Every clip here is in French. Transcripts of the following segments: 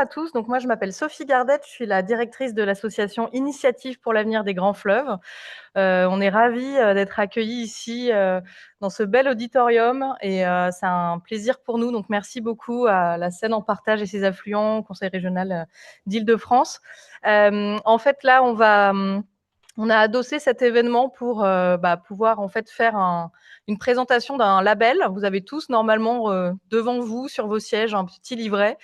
À tous, donc moi je m'appelle Sophie Gardette, je suis la directrice de l'association Initiative pour l'avenir des grands fleuves. On est ravis d'être accueillis ici dans ce bel auditorium et c'est un plaisir pour nous. Donc merci beaucoup à la Seine en partage et ses affluents, au Conseil régional d'Île-de-France. En fait là on a adossé cet événement pour pouvoir en fait faire une présentation d'un label. Vous avez tous normalement devant vous sur vos sièges un petit livret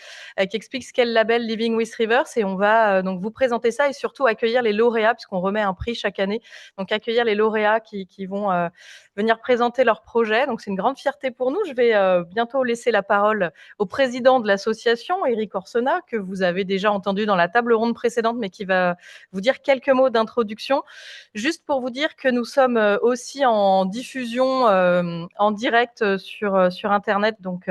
qui explique ce qu'est le label Living with Rivers et on va donc vous présenter ça et surtout accueillir les lauréats puisqu'on remet un prix chaque année. Donc accueillir les lauréats qui vont venir présenter leur projet. Donc c'est une grande fierté pour nous. Je vais bientôt laisser la parole au président de l'association, Eric Orsona, que vous avez déjà entendu dans la table ronde précédente, mais qui va vous dire quelques mots d'introduction. Juste pour vous dire que nous sommes aussi en diffusion en direct sur Internet, donc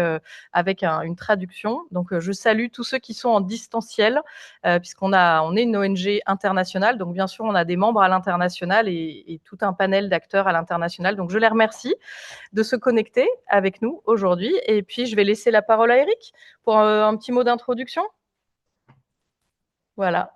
avec une traduction. Donc je salue tous ceux qui sont en distanciel, puisqu'on est une ONG internationale, donc bien sûr on a des membres à l'international et tout un panel d'acteurs à l'international. Donc je les remercie de se connecter avec nous aujourd'hui. Et puis je vais laisser la parole à Eric pour un petit mot d'introduction. Voilà.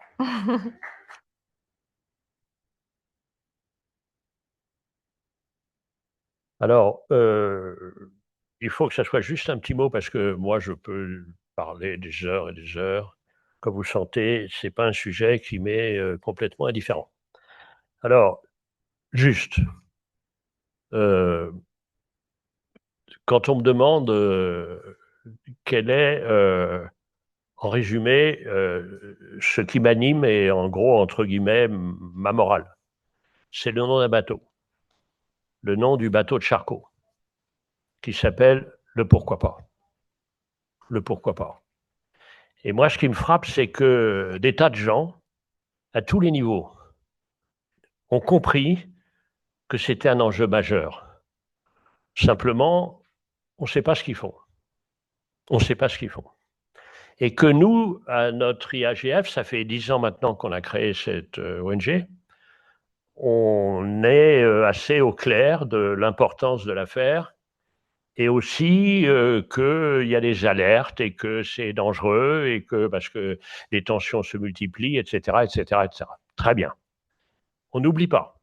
Alors, il faut que ça soit juste un petit mot parce que moi, je peux parler des heures et des heures. Comme vous le sentez, ce n'est pas un sujet qui m'est complètement indifférent. Alors, juste, quand on me demande quel est, en résumé, ce qui m'anime et en gros, entre guillemets, ma morale, c'est le nom d'un bateau, le nom du bateau de Charcot, qui s'appelle le Pourquoi pas. Le Pourquoi pas. Et moi, ce qui me frappe, c'est que des tas de gens, à tous les niveaux, ont compris que c'était un enjeu majeur. Simplement, on ne sait pas ce qu'ils font. On ne sait pas ce qu'ils font. Et que nous, à notre IAGF, ça fait 10 ans maintenant qu'on a créé cette ONG, on est assez au clair de l'importance de l'affaire et aussi qu'il y a des alertes et que c'est dangereux et que parce que les tensions se multiplient, etc., etc., etc. Très bien. On n'oublie pas.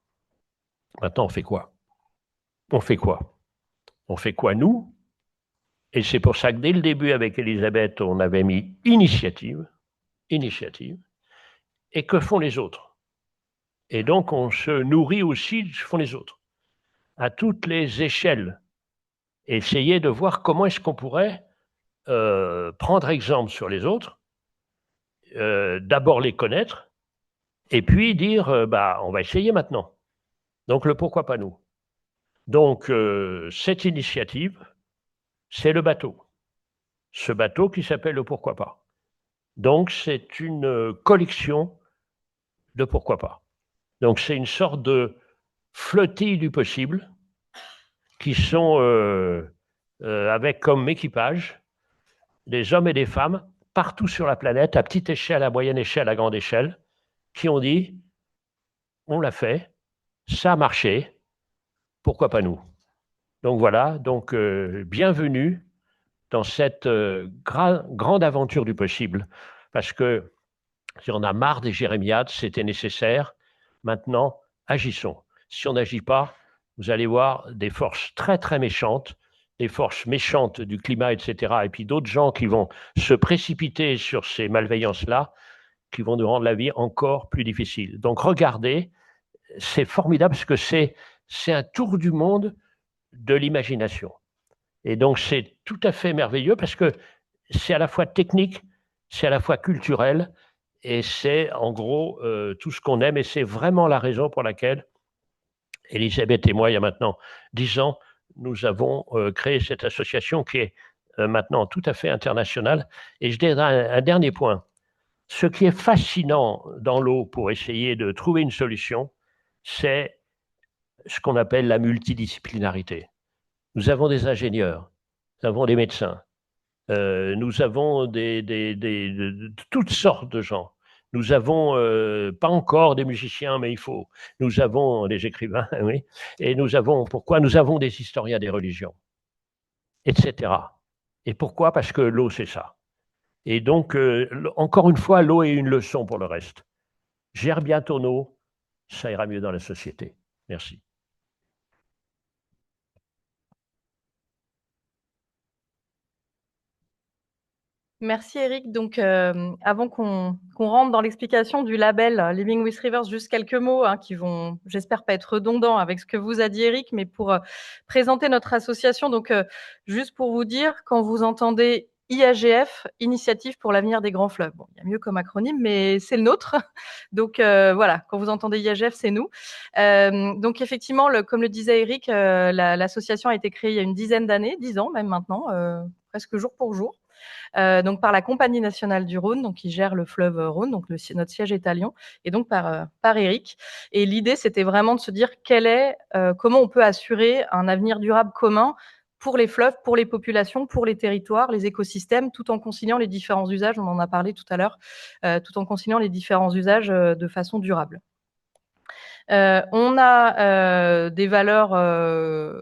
Maintenant, on fait quoi? On fait quoi? On fait quoi, nous? Et c'est pour ça que dès le début, avec Elisabeth, on avait mis initiative. Et que font les autres? Et donc, on se nourrit aussi de ce que font les autres, à toutes les échelles. Essayer de voir comment est-ce qu'on pourrait prendre exemple sur les autres, d'abord les connaître, et puis dire, on va essayer maintenant. Donc, le pourquoi pas nous. Donc, cette initiative, c'est le bateau. Ce bateau qui s'appelle le pourquoi pas. Donc, c'est une collection de pourquoi pas. Donc, c'est une sorte de flottille du possible qui sont avec comme équipage des hommes et des femmes partout sur la planète, à petite échelle, à moyenne échelle, à grande échelle, qui ont dit on l'a fait, ça a marché, pourquoi pas nous? Donc voilà, donc bienvenue dans cette grande aventure du possible, parce que si on a marre des jérémiades, c'était nécessaire. Maintenant, agissons. Si on n'agit pas, vous allez voir des forces très très méchantes, des forces méchantes du climat, etc., et puis d'autres gens qui vont se précipiter sur ces malveillances-là, qui vont nous rendre la vie encore plus difficile. Donc regardez, c'est formidable parce que c'est un tour du monde de l'imagination. Et donc c'est tout à fait merveilleux parce que c'est à la fois technique, c'est à la fois culturel, et c'est en gros tout ce qu'on aime. Et c'est vraiment la raison pour laquelle Elisabeth et moi, il y a maintenant 10 ans, nous avons créé cette association qui est maintenant tout à fait internationale. Et je dirais un dernier point. Ce qui est fascinant dans l'eau pour essayer de trouver une solution, c'est ce qu'on appelle la multidisciplinarité. Nous avons des ingénieurs, nous avons des médecins, nous avons de toutes sortes de gens. Nous avons pas encore des musiciens, mais il faut. Nous avons des écrivains, oui. Et nous avons, pourquoi? Nous avons des historiens des religions, etc. Et pourquoi? Parce que l'eau, c'est ça. Et donc, encore une fois, l'eau est une leçon pour le reste. Gère bien ton eau, ça ira mieux dans la société. Merci. Merci Eric. Donc, avant qu'on rentre dans l'explication du label Living with Rivers, juste quelques mots qui vont, j'espère, pas être redondants avec ce que vous a dit Eric, mais pour présenter notre association. Donc, juste pour vous dire, quand vous entendez IAGF, Initiative pour l'avenir des grands fleuves. Bon, il y a mieux comme acronyme, mais c'est le nôtre. Donc, voilà, quand vous entendez IAGF, c'est nous. Donc, effectivement, comme le disait Eric, l'association a été créée il y a une dizaine d'années, 10 ans même maintenant, presque jour pour jour. Donc par la Compagnie nationale du Rhône, donc qui gère le fleuve Rhône, donc notre siège est à Lyon, et donc par Eric. Et l'idée, c'était vraiment de se dire comment on peut assurer un avenir durable commun pour les fleuves, pour les populations, pour les territoires, les écosystèmes, tout en conciliant les différents usages, on en a parlé tout à l'heure, tout en conciliant les différents usages de façon durable. On a des valeurs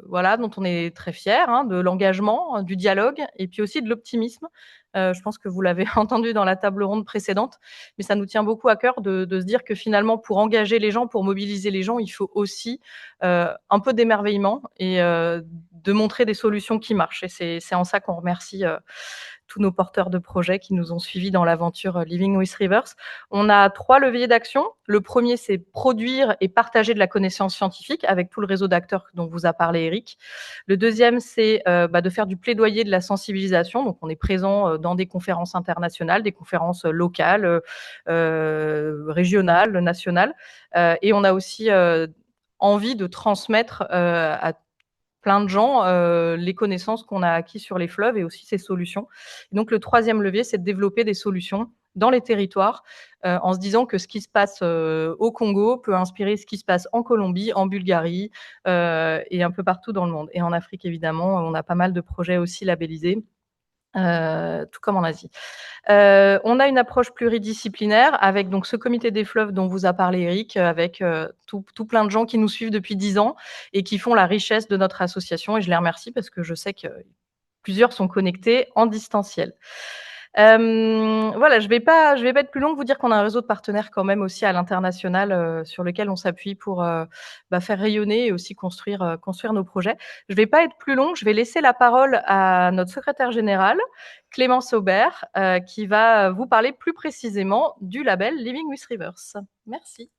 voilà, dont on est très fiers, de l'engagement, du dialogue et puis aussi de l'optimisme. Je pense que vous l'avez entendu dans la table ronde précédente, mais ça nous tient beaucoup à cœur de se dire que finalement, pour engager les gens, pour mobiliser les gens, il faut aussi un peu d'émerveillement et de montrer des solutions qui marchent. Et c'est en ça qu'on remercie tous nos porteurs de projets qui nous ont suivis dans l'aventure Living with Rivers. On a 3 leviers d'action. Le premier, c'est produire et partager de la connaissance scientifique avec tout le réseau d'acteurs dont vous a parlé Eric. Le deuxième, c'est de faire du plaidoyer, de la sensibilisation. Donc, on est présent dans des conférences internationales, des conférences locales, régionales, nationales. Et on a aussi envie de transmettre à plein de gens les connaissances qu'on a acquises sur les fleuves et aussi ces solutions. Et donc, le troisième levier, c'est de développer des solutions dans les territoires en se disant que ce qui se passe au Congo peut inspirer ce qui se passe en Colombie, en Bulgarie et un peu partout dans le monde. Et en Afrique, évidemment, on a pas mal de projets aussi labellisés. Tout comme en Asie. On a une approche pluridisciplinaire avec donc ce comité des fleuves dont vous a parlé Eric, avec tout plein de gens qui nous suivent depuis 10 ans et qui font la richesse de notre association. Et je les remercie parce que je sais que plusieurs sont connectés en distanciel. Voilà, je vais pas être plus longue, vous dire qu'on a un réseau de partenaires quand même aussi à l'international sur lequel on s'appuie pour faire rayonner et aussi construire nos projets. Je vais pas être plus longue, je vais laisser la parole à notre secrétaire général, Clémence Aubert, qui va vous parler plus précisément du label Living with Rivers. Merci.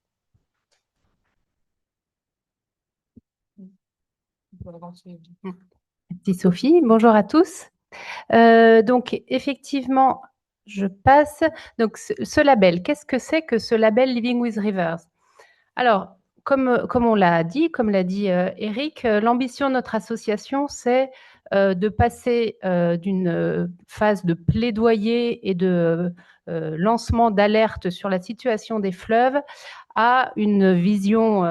Merci Sophie, bonjour à tous. Donc effectivement, je passe. Donc ce label, qu'est-ce que c'est que ce label Living with Rivers? Alors, comme on l'a dit, comme l'a dit Eric, l'ambition de notre association, c'est de passer d'une phase de plaidoyer et de lancement d'alerte sur la situation des fleuves à une vision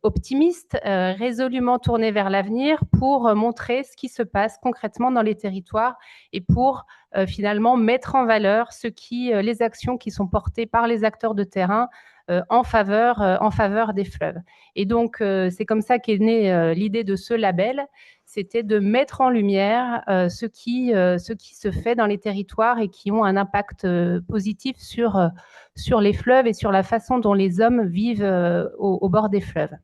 optimiste, résolument tournée vers l'avenir pour montrer ce qui se passe concrètement dans les territoires et pour finalement mettre en valeur les actions qui sont portées par les acteurs de terrain en faveur des fleuves. Et donc, c'est comme ça qu'est née l'idée de ce label, c'était de mettre en lumière ce qui se fait dans les territoires et qui ont un impact positif sur les fleuves et sur la façon dont les hommes vivent au bord des fleuves.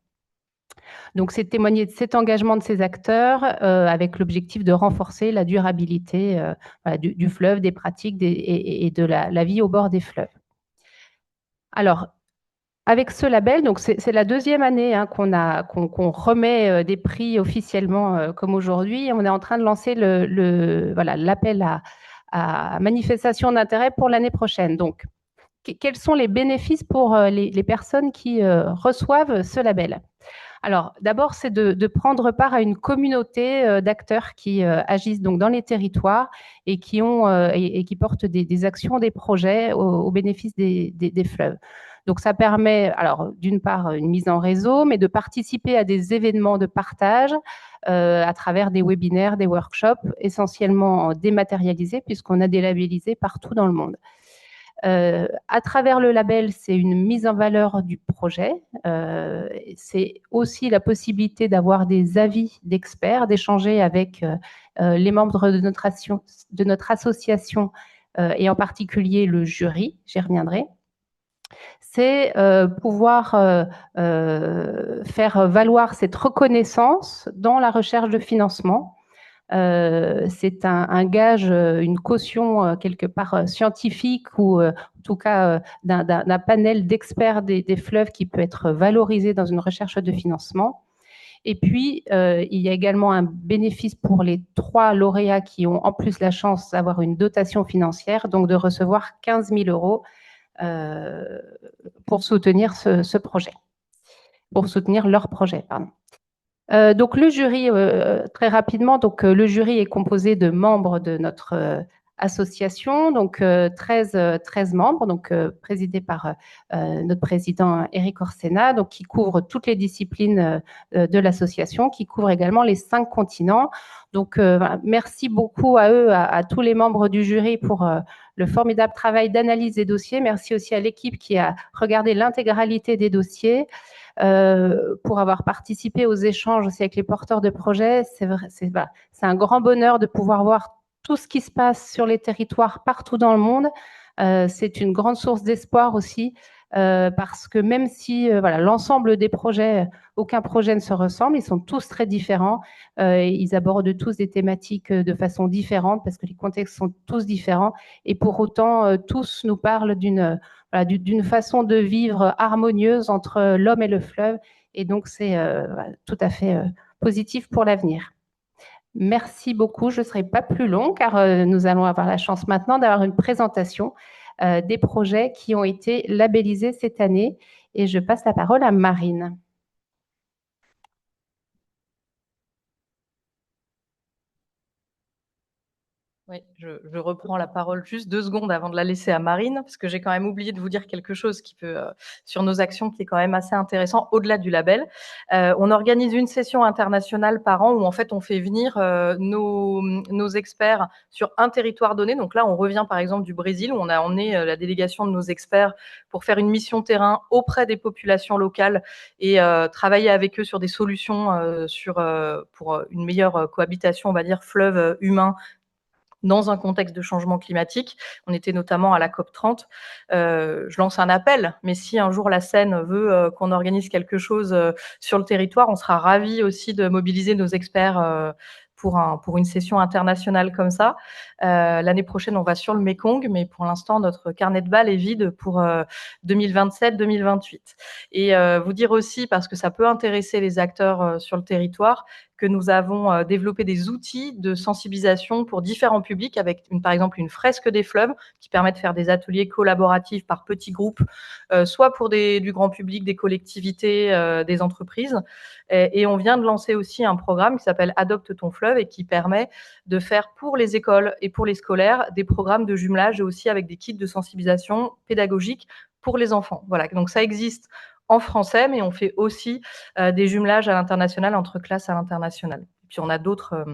Donc, c'est témoigner de cet engagement de ces acteurs avec l'objectif de renforcer la durabilité du fleuve, des pratiques et de la vie au bord des fleuves. Alors, avec ce label, donc c'est la deuxième année qu'on remet des prix officiellement comme aujourd'hui. On est en train de lancer l'appel à manifestation d'intérêt pour l'année prochaine. Donc, quels sont les bénéfices pour les personnes qui reçoivent ce label? Alors, d'abord, c'est de prendre part à une communauté d'acteurs qui agissent donc dans les territoires et qui portent des actions, des projets au bénéfice des fleuves. Donc, ça permet, alors, d'une part, une mise en réseau, mais de participer à des événements de partage à travers des webinaires, des workshops, essentiellement dématérialisés, puisqu'on a délabellisé partout dans le monde. À travers le label, c'est une mise en valeur du projet. C'est aussi la possibilité d'avoir des avis d'experts, d'échanger avec les membres de notre association et en particulier le jury, j'y reviendrai, c'est pouvoir faire valoir cette reconnaissance dans la recherche de financement. C'est un gage, une caution quelque part scientifique ou en tout cas d'un panel d'experts des fleuves qui peut être valorisé dans une recherche de financement. Et puis, il y a également un bénéfice pour les 3 lauréats qui ont en plus la chance d'avoir une dotation financière, donc de recevoir 15 000 euros pour soutenir ce projet, pour soutenir leur projet, pardon. Donc le jury, très rapidement, donc le jury est composé de membres de notre association, donc 13 membres, donc présidés par notre président Eric Orsena, donc qui couvre toutes les disciplines de l'association, qui couvre également les 5 continents. Donc voilà, merci beaucoup à eux, à tous les membres du jury pour le formidable travail d'analyse des dossiers. Merci aussi à l'équipe qui a regardé l'intégralité des dossiers. Pour avoir participé aux échanges aussi avec les porteurs de projets. C'est un grand bonheur de pouvoir voir tout ce qui se passe sur les territoires partout dans le monde. C'est une grande source d'espoir aussi, parce que même si voilà, l'ensemble des projets, aucun projet ne se ressemble, ils sont tous très différents, ils abordent tous des thématiques de façon différente parce que les contextes sont tous différents et pour autant tous nous parlent d'une façon de vivre harmonieuse entre l'homme et le fleuve et donc c'est tout à fait positif pour l'avenir. Merci beaucoup, je ne serai pas plus long car nous allons avoir la chance maintenant d'avoir une présentation des projets qui ont été labellisés cette année et je passe la parole à Marine. Oui, je reprends la parole juste 2 secondes avant de la laisser à Marine, parce que j'ai quand même oublié de vous dire quelque chose qui peut, sur nos actions, qui est quand même assez intéressant, au-delà du label. On organise une session internationale par an où en fait on fait venir nos experts sur un territoire donné. Donc là, on revient par exemple du Brésil, où on a emmené la délégation de nos experts pour faire une mission terrain auprès des populations locales et travailler avec eux sur des solutions pour une meilleure cohabitation, on va dire, fleuve humain dans un contexte de changement climatique. On était notamment à la COP30. Je lance un appel, mais si un jour la Seine veut qu'on organise quelque chose sur le territoire, on sera ravis aussi de mobiliser nos experts pour une session internationale comme ça. L'année prochaine, on va sur le Mékong, mais pour l'instant, notre carnet de balles est vide pour 2027-2028. Et vous dire aussi, parce que ça peut intéresser les acteurs sur le territoire, que nous avons développé des outils de sensibilisation pour différents publics avec par exemple une fresque des fleuves qui permet de faire des ateliers collaboratifs par petits groupes, soit pour du grand public, des collectivités, des entreprises. Et on vient de lancer aussi un programme qui s'appelle Adopte ton fleuve et qui permet de faire pour les écoles et pour les scolaires des programmes de jumelage et aussi avec des kits de sensibilisation pédagogique pour les enfants. Voilà, donc ça existe en français, mais on fait aussi des jumelages à l'international, entre classes à l'international. Puis on a d'autres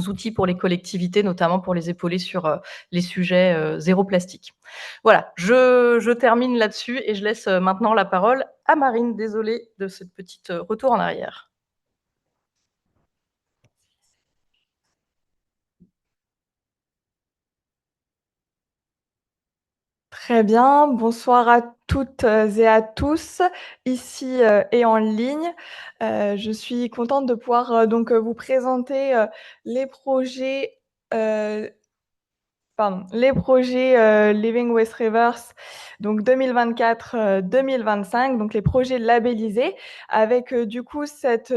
outils pour les collectivités, notamment pour les épauler sur les sujets zéro plastique. Voilà, je termine là-dessus et je laisse maintenant la parole à Marine. Désolée de ce petit retour en arrière. Très bien, bonsoir à toutes et à tous, ici et en ligne. Je suis contente de pouvoir donc vous présenter les projets Living with Rivers, donc 2024-2025, donc les projets labellisés, avec du coup cette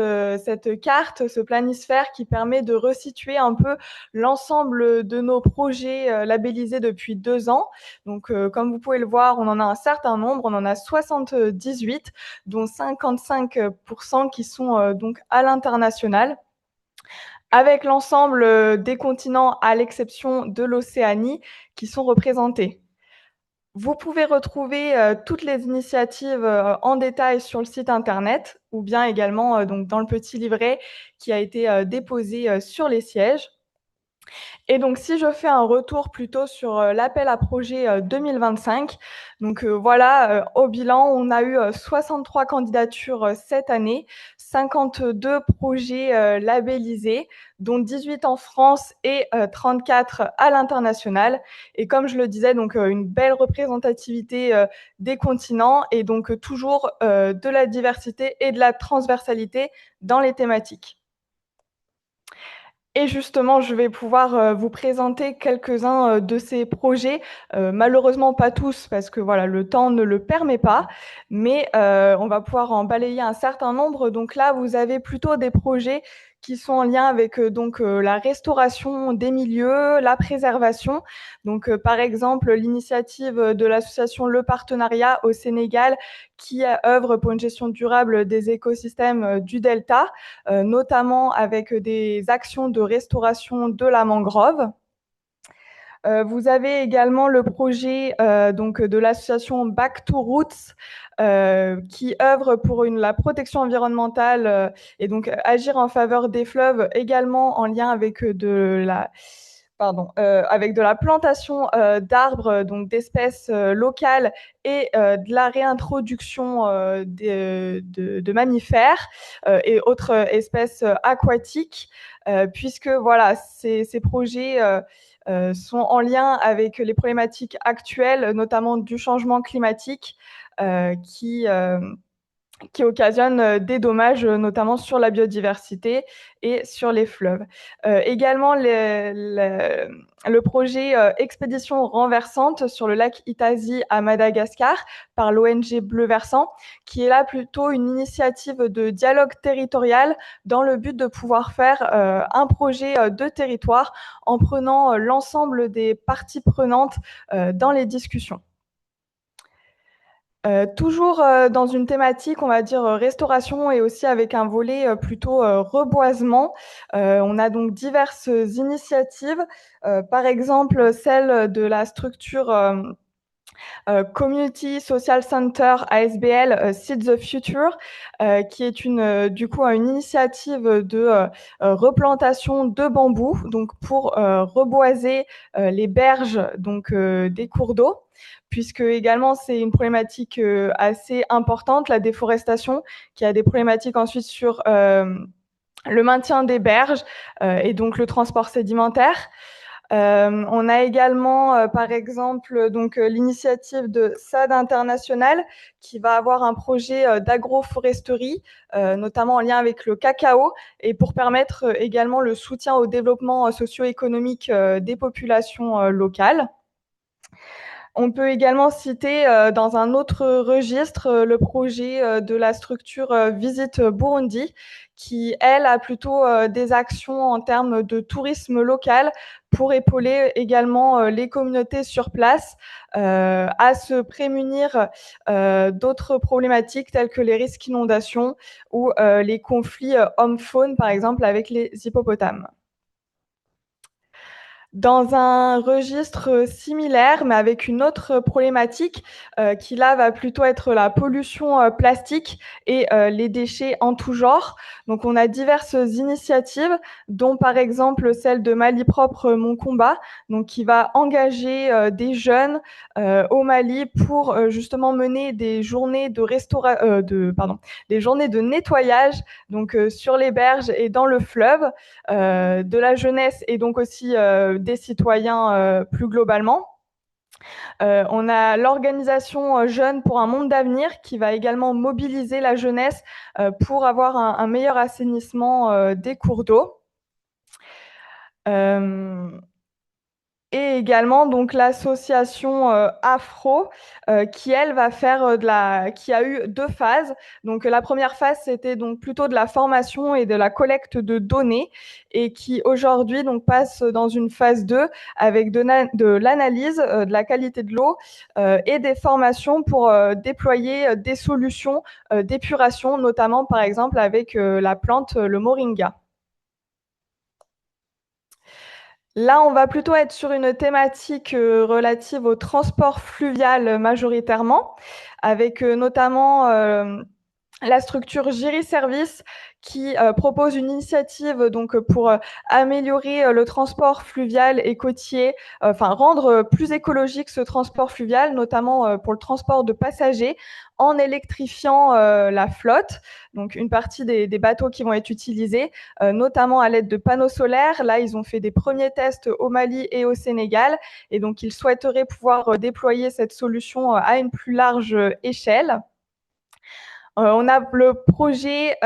carte, ce planisphère qui permet de resituer un peu l'ensemble de nos projets labellisés depuis 2 ans. Donc comme vous pouvez le voir, on en a un certain nombre, on en a 78, dont 55% qui sont donc à l'international, avec l'ensemble des continents à l'exception de l'Océanie qui sont représentés. Vous pouvez retrouver toutes les initiatives en détail sur le site internet ou bien également donc dans le petit livret qui a été déposé sur les sièges. Et donc, si je fais un retour plutôt sur l'appel à projet 2025, donc voilà, au bilan, on a eu 63 candidatures cette année, 52 projets labellisés, dont 18 en France et 34 à l'international. Et comme je le disais, donc une belle représentativité des continents et donc toujours de la diversité et de la transversalité dans les thématiques. Et justement, je vais pouvoir vous présenter quelques-uns de ces projets. Malheureusement, pas tous, parce que voilà, le temps ne le permet pas, mais on va pouvoir en balayer un certain nombre. Donc là, vous avez plutôt des projets qui sont en lien avec la restauration des milieux, la préservation. Donc, par exemple, l'initiative de l'association Le Partenariat au Sénégal, qui œuvre pour une gestion durable des écosystèmes du Delta, notamment avec des actions de restauration de la mangrove. Vous avez également le projet donc de l'association Back to Roots qui œuvre pour la protection environnementale et donc agir en faveur des fleuves, également en lien avec avec de la plantation d'arbres, donc d'espèces locales et de la réintroduction de mammifères et autres espèces aquatiques, puisque voilà, ces projets sont en lien avec les problématiques actuelles, notamment du changement climatique, qui occasionne des dommages, notamment sur la biodiversité et sur les fleuves. Également, le projet Expédition renversante sur le lac Itazi à Madagascar par l'ONG Bleu Versant, qui est là plutôt une initiative de dialogue territorial dans le but de pouvoir faire un projet de territoire en prenant l'ensemble des parties prenantes dans les discussions. Toujours dans une thématique, on va dire, restauration et aussi avec un volet plutôt reboisement. On a donc diverses initiatives, par exemple celle de la structure Community Social Center ASBL Seed the Future, qui est une initiative de replantation de bambou, donc pour reboiser les berges donc des cours d'eau, puisque également c'est une problématique assez importante, la déforestation, qui a des problématiques ensuite sur le maintien des berges et donc le transport sédimentaire. On a également, par exemple, l'initiative de SAD International qui va avoir un projet d'agroforesterie, notamment en lien avec le cacao, et pour permettre également le soutien au développement socio-économique des populations locales. On peut également citer dans un autre registre le projet de la structure Visite Burundi, qui, elle, a plutôt des actions en termes de tourisme local pour épauler également les communautés sur place à se prémunir d'autres problématiques telles que les risques d'inondation ou les conflits hommes-faune, par exemple, avec les hippopotames. Dans un registre similaire, mais avec une autre problématique qui là va plutôt être la pollution plastique et les déchets en tout genre. Donc on a diverses initiatives, dont par exemple celle de Mali Propre Mon Combat, donc qui va engager des jeunes au Mali pour justement mener des journées des journées de nettoyage donc sur les berges et dans le fleuve, de la jeunesse et donc aussi des citoyens plus globalement. On a l'organisation Jeunes pour un monde d'avenir qui va également mobiliser la jeunesse pour avoir un meilleur assainissement des cours d'eau. Et également donc l'association Afro qui elle va faire qui a eu 2 phases. Donc la première phase c'était donc plutôt de la formation et de la collecte de données et qui aujourd'hui donc passe dans une phase 2 avec de l'analyse de la qualité de l'eau et des formations pour déployer des solutions d'épuration, notamment par exemple avec la plante le moringa. Là, on va plutôt être sur une thématique relative au transport fluvial majoritairement, avec notamment la structure Géry Service qui propose une initiative donc pour améliorer le transport fluvial et côtier, enfin rendre plus écologique ce transport fluvial, notamment pour le transport de passagers, en électrifiant la flotte. Donc une partie des bateaux qui vont être utilisés, notamment à l'aide de panneaux solaires. Là, ils ont fait des premiers tests au Mali et au Sénégal, et donc ils souhaiteraient pouvoir déployer cette solution à une plus large échelle. On a le projet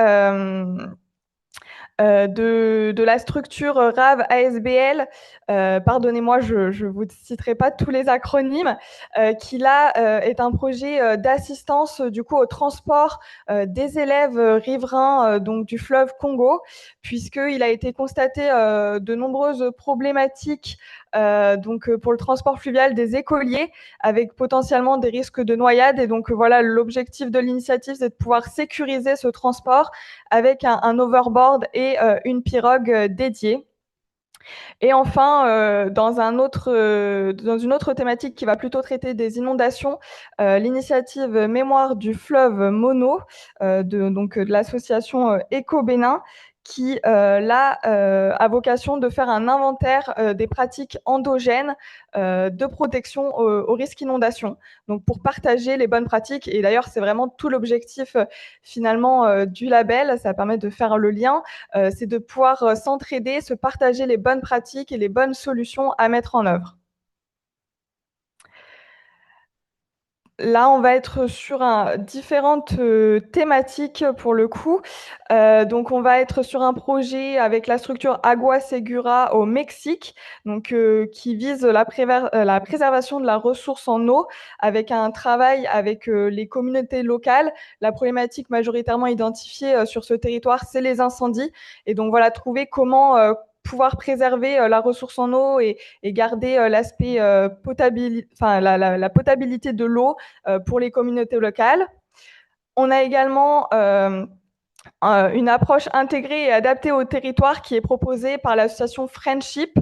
de la structure RAV ASBL, pardonnez-moi, je vous citerai pas tous les acronymes, qui là est un projet d'assistance du coup au transport des élèves riverains donc du fleuve Congo, puisqu'il a été constaté de nombreuses problématiques donc pour le transport fluvial des écoliers, avec potentiellement des risques de noyade. Et donc voilà, l'objectif de l'initiative, c'est de pouvoir sécuriser ce transport avec un overboard et une pirogue dédiée. Et enfin, dans une autre thématique qui va plutôt traiter des inondations, l'initiative Mémoire du fleuve Mono, de l'association Éco-Bénin, qui là a vocation de faire un inventaire des pratiques endogènes de protection au risque inondation. Donc pour partager les bonnes pratiques, et d'ailleurs c'est vraiment tout l'objectif finalement du label, ça permet de faire le lien, c'est de pouvoir s'entraider, se partager les bonnes pratiques et les bonnes solutions à mettre en œuvre. Là, on va être sur différentes thématiques pour le coup. Donc, on va être sur un projet avec la structure Agua Segura au Mexique, donc qui vise la préservation de la ressource en eau, avec un travail avec les communautés locales. La problématique majoritairement identifiée sur ce territoire, c'est les incendies. Et donc voilà, trouver comment pouvoir préserver la ressource en eau et garder l'aspect la potabilité de l'eau pour les communautés locales. On a également une approche intégrée et adaptée au territoire qui est proposée par l'association Friendship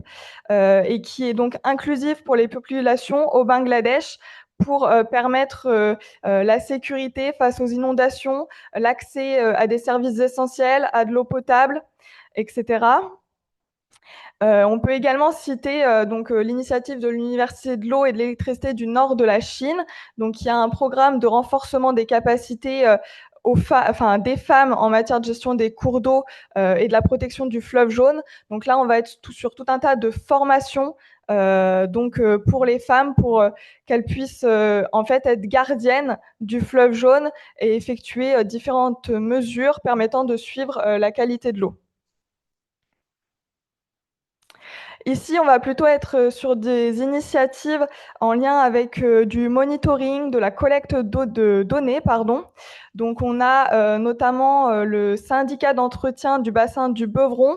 et qui est donc inclusive pour les populations au Bangladesh pour permettre la sécurité face aux inondations, l'accès à des services essentiels, à de l'eau potable, etc. On peut également citer l'initiative de l'Université de l'eau et de l'électricité du nord de la Chine. Donc, il y a un programme de renforcement des capacités des femmes en matière de gestion des cours d'eau et de la protection du fleuve jaune. Donc là, on va être sur tout un tas de formations pour les femmes, pour qu'elles puissent en fait être gardiennes du fleuve jaune et effectuer différentes mesures permettant de suivre la qualité de l'eau. Ici, on va plutôt être sur des initiatives en lien avec du monitoring, de la collecte de données, pardon. Donc, on a notamment le syndicat d'entretien du bassin du Beuvron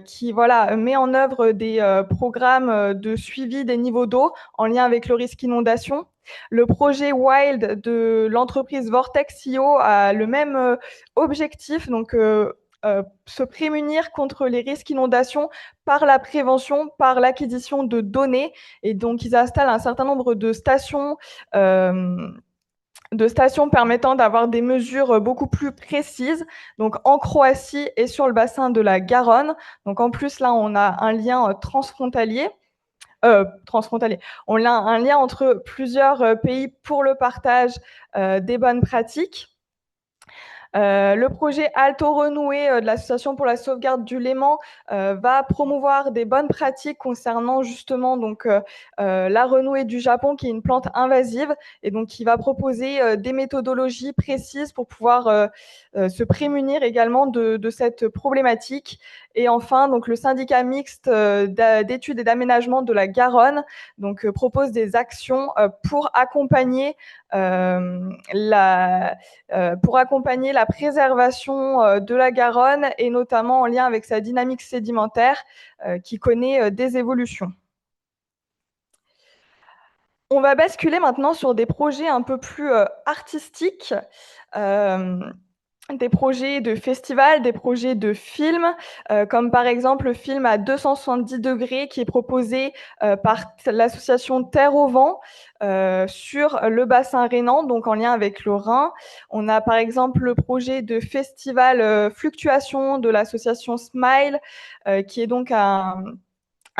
qui met en œuvre des programmes de suivi des niveaux d'eau en lien avec le risque inondation. Le projet WILD de l'entreprise Vortex.io a le même objectif, donc se prémunir contre les risques inondations par la prévention, par l'acquisition de données. Et donc, ils installent un certain nombre de stations permettant d'avoir des mesures beaucoup plus précises, donc en Croatie et sur le bassin de la Garonne. Donc, en plus, là, on a un lien transfrontalier. On a un lien entre plusieurs pays pour le partage des bonnes pratiques. Le projet Alto Renoué de l'Association pour la sauvegarde du Léman va promouvoir des bonnes pratiques concernant justement la renouée du Japon, qui est une plante invasive, et donc qui va proposer des méthodologies précises pour pouvoir se prémunir également de cette problématique. Et enfin, donc le syndicat mixte d'études et d'aménagement de la Garonne propose des actions pour accompagner la préservation de la Garonne, et notamment en lien avec sa dynamique sédimentaire qui connaît des évolutions. On va basculer maintenant sur des projets un peu plus artistiques. des projets de festivals, des projets de films, comme par exemple le film à 270 degrés qui est proposé par l'association Terre au Vent sur le bassin rhénan, donc en lien avec le Rhin. On a par exemple le projet de festival Fluctuation de l'association Smile, qui est donc un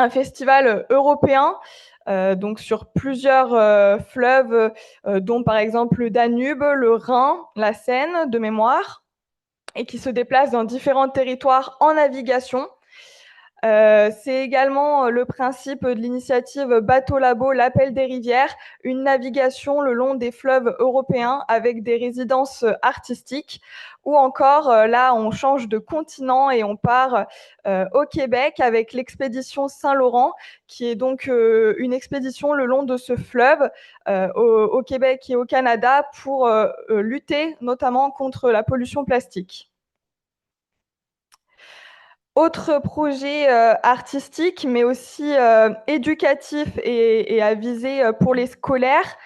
festival européen, donc sur plusieurs fleuves, dont par exemple le Danube, le Rhin, la Seine de mémoire, et qui se déplace dans différents territoires en navigation. C'est également le principe de l'initiative Bateau Labo, l'appel des rivières, une navigation le long des fleuves européens avec des résidences artistiques. Ou encore, là, on change de continent et on part au Québec avec l'expédition Saint-Laurent, qui est donc une expédition le long de ce fleuve au Québec et au Canada pour lutter notamment contre la pollution plastique. Autre projet artistique, mais aussi éducatif et à viser pour les scolaires.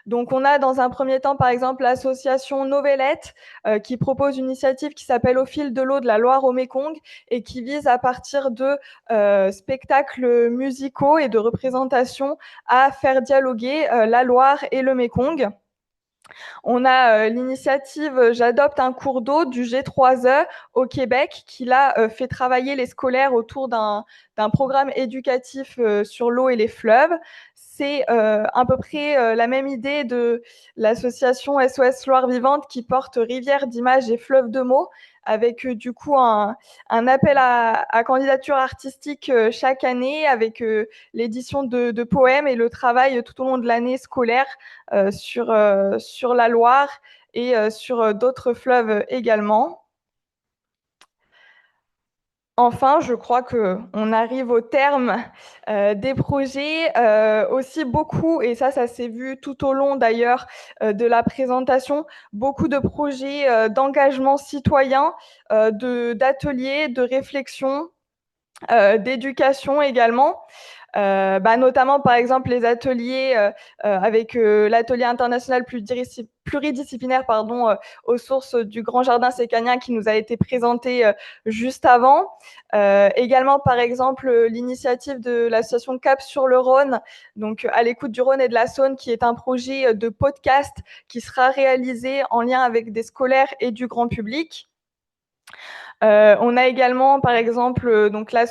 Donc, on a dans un premier temps, par exemple, l'association Novelette qui propose une initiative qui s'appelle Au fil de l'eau de la Loire au Mékong et qui vise à partir de spectacles musicaux et de représentations à faire dialoguer la Loire et le Mékong. On a l'initiative J'adopte un cours d'eau du G3E au Québec qui là fait travailler les scolaires autour d'un programme éducatif sur l'eau et les fleuves. C'est à peu près la même idée de l'association SOS Loire Vivante qui porte Rivières d'images et fleuves de mots avec du coup un appel à candidature artistique chaque année avec l'édition de poèmes et le travail tout au long de l'année scolaire sur la Loire et sur d'autres fleuves également. Enfin, je crois qu'on arrive au terme des projets, aussi beaucoup, et ça s'est vu tout au long d'ailleurs de la présentation, beaucoup de projets d'engagement citoyen, d'ateliers, de réflexion, d'éducation également. Notamment par exemple les ateliers avec l'atelier international pluridisciplinaire aux sources du Grand Jardin séquanien qui nous a été présenté juste avant. Également par exemple l'initiative de l'association Cap sur le Rhône, donc à l'écoute du Rhône et de la Saône, qui est un projet de podcast qui sera réalisé en lien avec des scolaires et du grand public. On a également, par exemple, donc la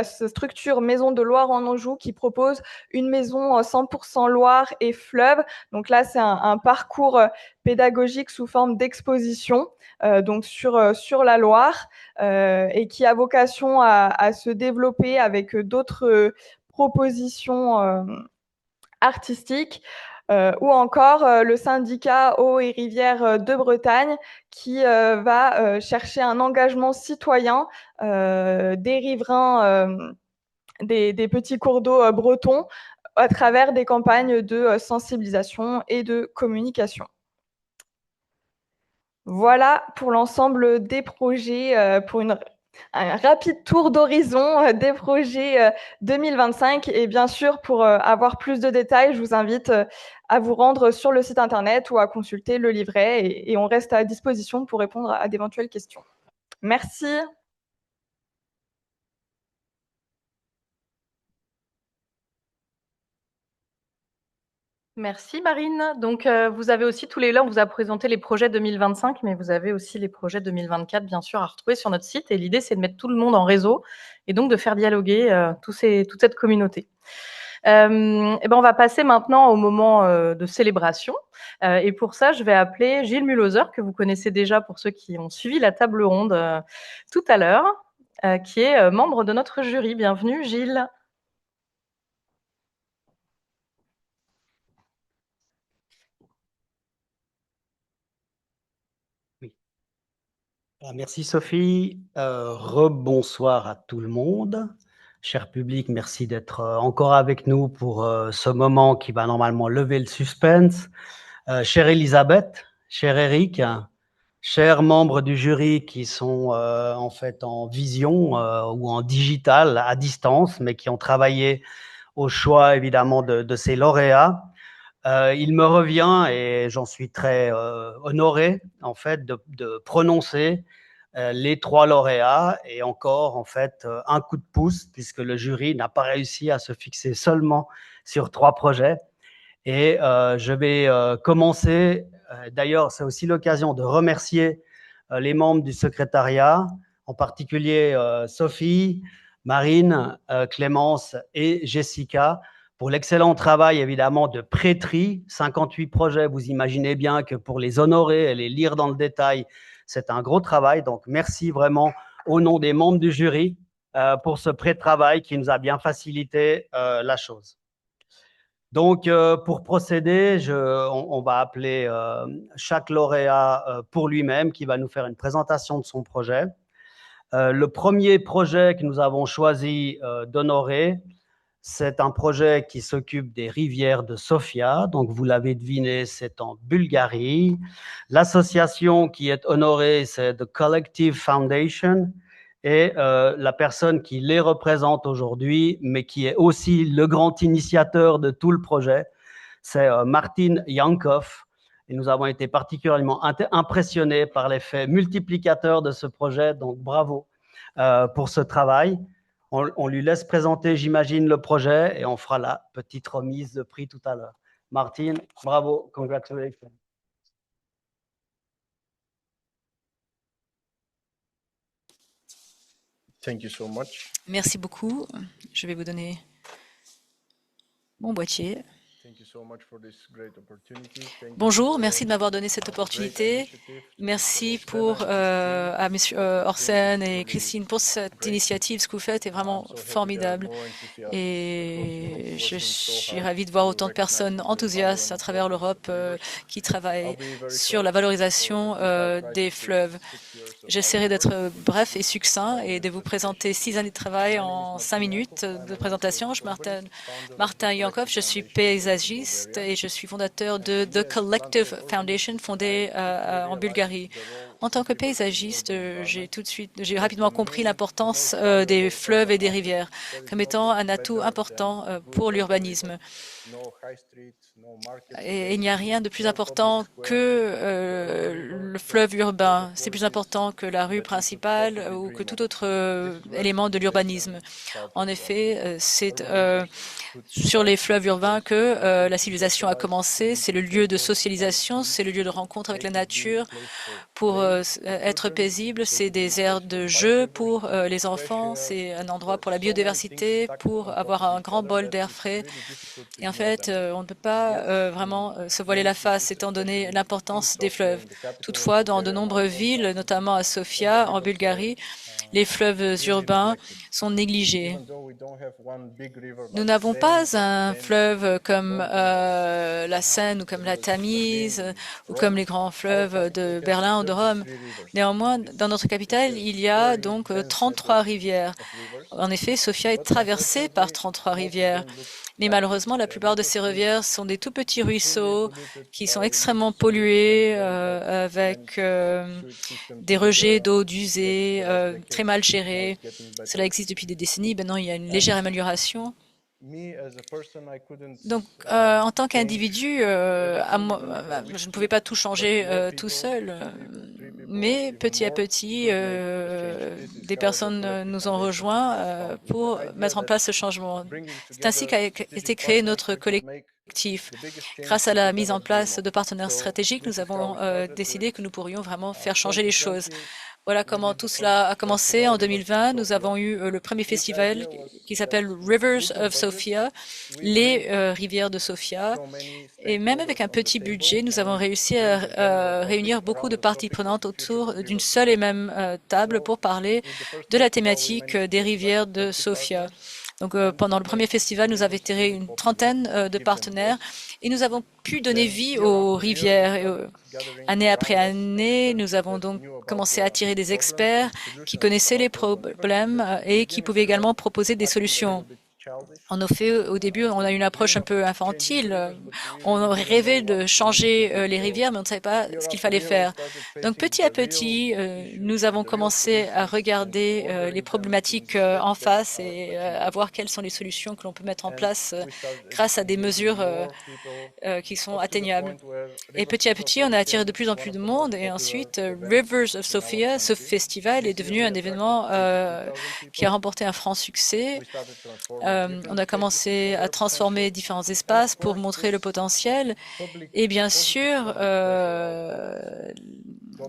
structure Maison de Loire en Anjou qui propose une maison 100% Loire et fleuve. Donc là, c'est un parcours pédagogique sous forme d'exposition, donc sur la Loire, et qui a vocation à se développer avec d'autres propositions artistiques. Ou encore le syndicat Eau et Rivières de Bretagne qui va chercher un engagement citoyen des riverains des petits cours d'eau bretons à travers des campagnes de sensibilisation et de communication. Voilà pour l'ensemble des projets, pour un rapide tour d'horizon des projets 2025. Et bien sûr, pour avoir plus de détails, je vous invite à vous rendre sur le site internet ou à consulter le livret. Et on reste à disposition pour répondre à d'éventuelles questions. Merci. Merci Marine. Donc vous avez aussi tous les là, on vous a présenté les projets 2025, mais vous avez aussi les projets 2024 bien sûr à retrouver sur notre site. Et l'idée c'est de mettre tout le monde en réseau et donc de faire dialoguer toute cette communauté. On va passer maintenant au moment de célébration. Et pour ça, je vais appeler Gilles Mulhauser, que vous connaissez déjà pour ceux qui ont suivi la table ronde tout à l'heure, qui est membre de notre jury. Bienvenue Gilles. Merci Sophie. Rebonsoir à tout le monde. Cher public, merci d'être encore avec nous pour ce moment qui va normalement lever le suspense. Chère Elisabeth, cher Eric, chers membres du jury qui sont en fait en vision ou en digital à distance, mais qui ont travaillé au choix évidemment de ces lauréats. Il me revient, et j'en suis très honoré, en fait, de prononcer les 3 lauréats, et encore, en fait, un coup de pouce, puisque le jury n'a pas réussi à se fixer seulement sur 3 projets. Et je vais commencer, d'ailleurs, c'est aussi l'occasion de remercier les membres du secrétariat, en particulier Sophie, Marine, Clémence et Jessica, pour l'excellent travail, évidemment, de pré-tri. 58 projets, vous imaginez bien que pour les honorer et les lire dans le détail, c'est un gros travail. Donc, merci vraiment au nom des membres du jury pour ce pré-travail qui nous a bien facilité la chose. Donc, pour procéder, on va appeler chaque lauréat pour lui-même, qui va nous faire une présentation de son projet. Le premier projet que nous avons choisi d'honorer, c'est un projet qui s'occupe des rivières de Sofia. Donc, vous l'avez deviné, c'est en Bulgarie. L'association qui est honorée, c'est The Collective Foundation. Et la personne qui les représente aujourd'hui, mais qui est aussi le grand initiateur de tout le projet, c'est Martin Yankov. Et nous avons été particulièrement impressionnés par l'effet multiplicateur de ce projet. Donc, bravo pour ce travail. On lui laisse présenter, j'imagine, le projet, et on fera la petite remise de prix tout à l'heure. Martin, bravo, congratulations. Thank you so much. Merci beaucoup. Je vais vous donner mon boîtier. Bonjour, merci de m'avoir donné cette opportunité. Merci à M. Orsen et Christine pour cette initiative. Ce que vous faites est vraiment formidable. Et je suis ravie de voir autant de personnes enthousiastes à travers l'Europe qui travaillent sur la valorisation des fleuves. J'essaierai d'être bref et succinct et de vous présenter 6 années de travail en 5 minutes de présentation. Je m'appelle Martin Yankov, je suis paysagiste et je suis fondateur de The Collective Foundation, fondée en Bulgarie. En tant que paysagiste, j'ai rapidement compris l'importance des fleuves et des rivières comme étant un atout important pour l'urbanisme. Et il n'y a rien de plus important que le fleuve urbain. C'est plus important que la rue principale ou que tout autre élément de l'urbanisme. En effet, c'est sur les fleuves urbains que la civilisation a commencé. C'est le lieu de socialisation, c'est le lieu de rencontre avec la nature. Pour être paisible, c'est des aires de jeu pour les enfants, c'est un endroit pour la biodiversité, pour avoir un grand bol d'air frais. Et en fait, on ne peut pas vraiment se voiler la face étant donné l'importance des fleuves. Toutefois, dans de nombreuses villes, notamment à Sofia, en Bulgarie, les fleuves urbains sont négligés. Nous n'avons pas un fleuve comme la Seine ou comme la Tamise ou comme les grands fleuves de Berlin ou de Rome. Néanmoins, dans notre capitale, il y a donc 33 rivières. En effet, Sofia est traversée par 33 rivières. Mais malheureusement, la plupart de ces rivières sont des tout petits ruisseaux qui sont extrêmement pollués avec des rejets d'eau usée, très mal gérés. Cela existe depuis des décennies. Maintenant, il y a une légère amélioration. Donc, en tant qu'individu, je ne pouvais pas tout changer tout seul, mais petit à petit, des personnes nous ont rejoints pour mettre en place ce changement. C'est ainsi qu'a été créé notre collectif. Grâce à la mise en place de partenaires stratégiques, nous avons décidé que nous pourrions vraiment faire changer les choses. Voilà comment tout cela a commencé. En 2020, nous avons eu le premier festival qui s'appelle Rivers of Sofia, les rivières de Sofia. Et même avec un petit budget, nous avons réussi à réunir beaucoup de parties prenantes autour d'une seule et même table pour parler de la thématique des rivières de Sofia. Donc, pendant le premier festival, nous avons attiré une trentaine de partenaires et nous avons pu donner vie aux rivières. Et, année après année, nous avons donc commencé à attirer des experts qui connaissaient les problèmes et qui pouvaient également proposer des solutions. En effet, au début, on a une approche un peu infantile. On rêvait de changer les rivières, mais on ne savait pas ce qu'il fallait faire. Donc, petit à petit, nous avons commencé à regarder les problématiques en face et à voir quelles sont les solutions que l'on peut mettre en place grâce à des mesures qui sont atteignables. Et petit à petit, on a attiré de plus en plus de monde. Et ensuite, Rivers of Sofia, ce festival, est devenu un événement qui a remporté un franc succès. On a commencé à transformer différents espaces pour montrer le potentiel. Et bien sûr,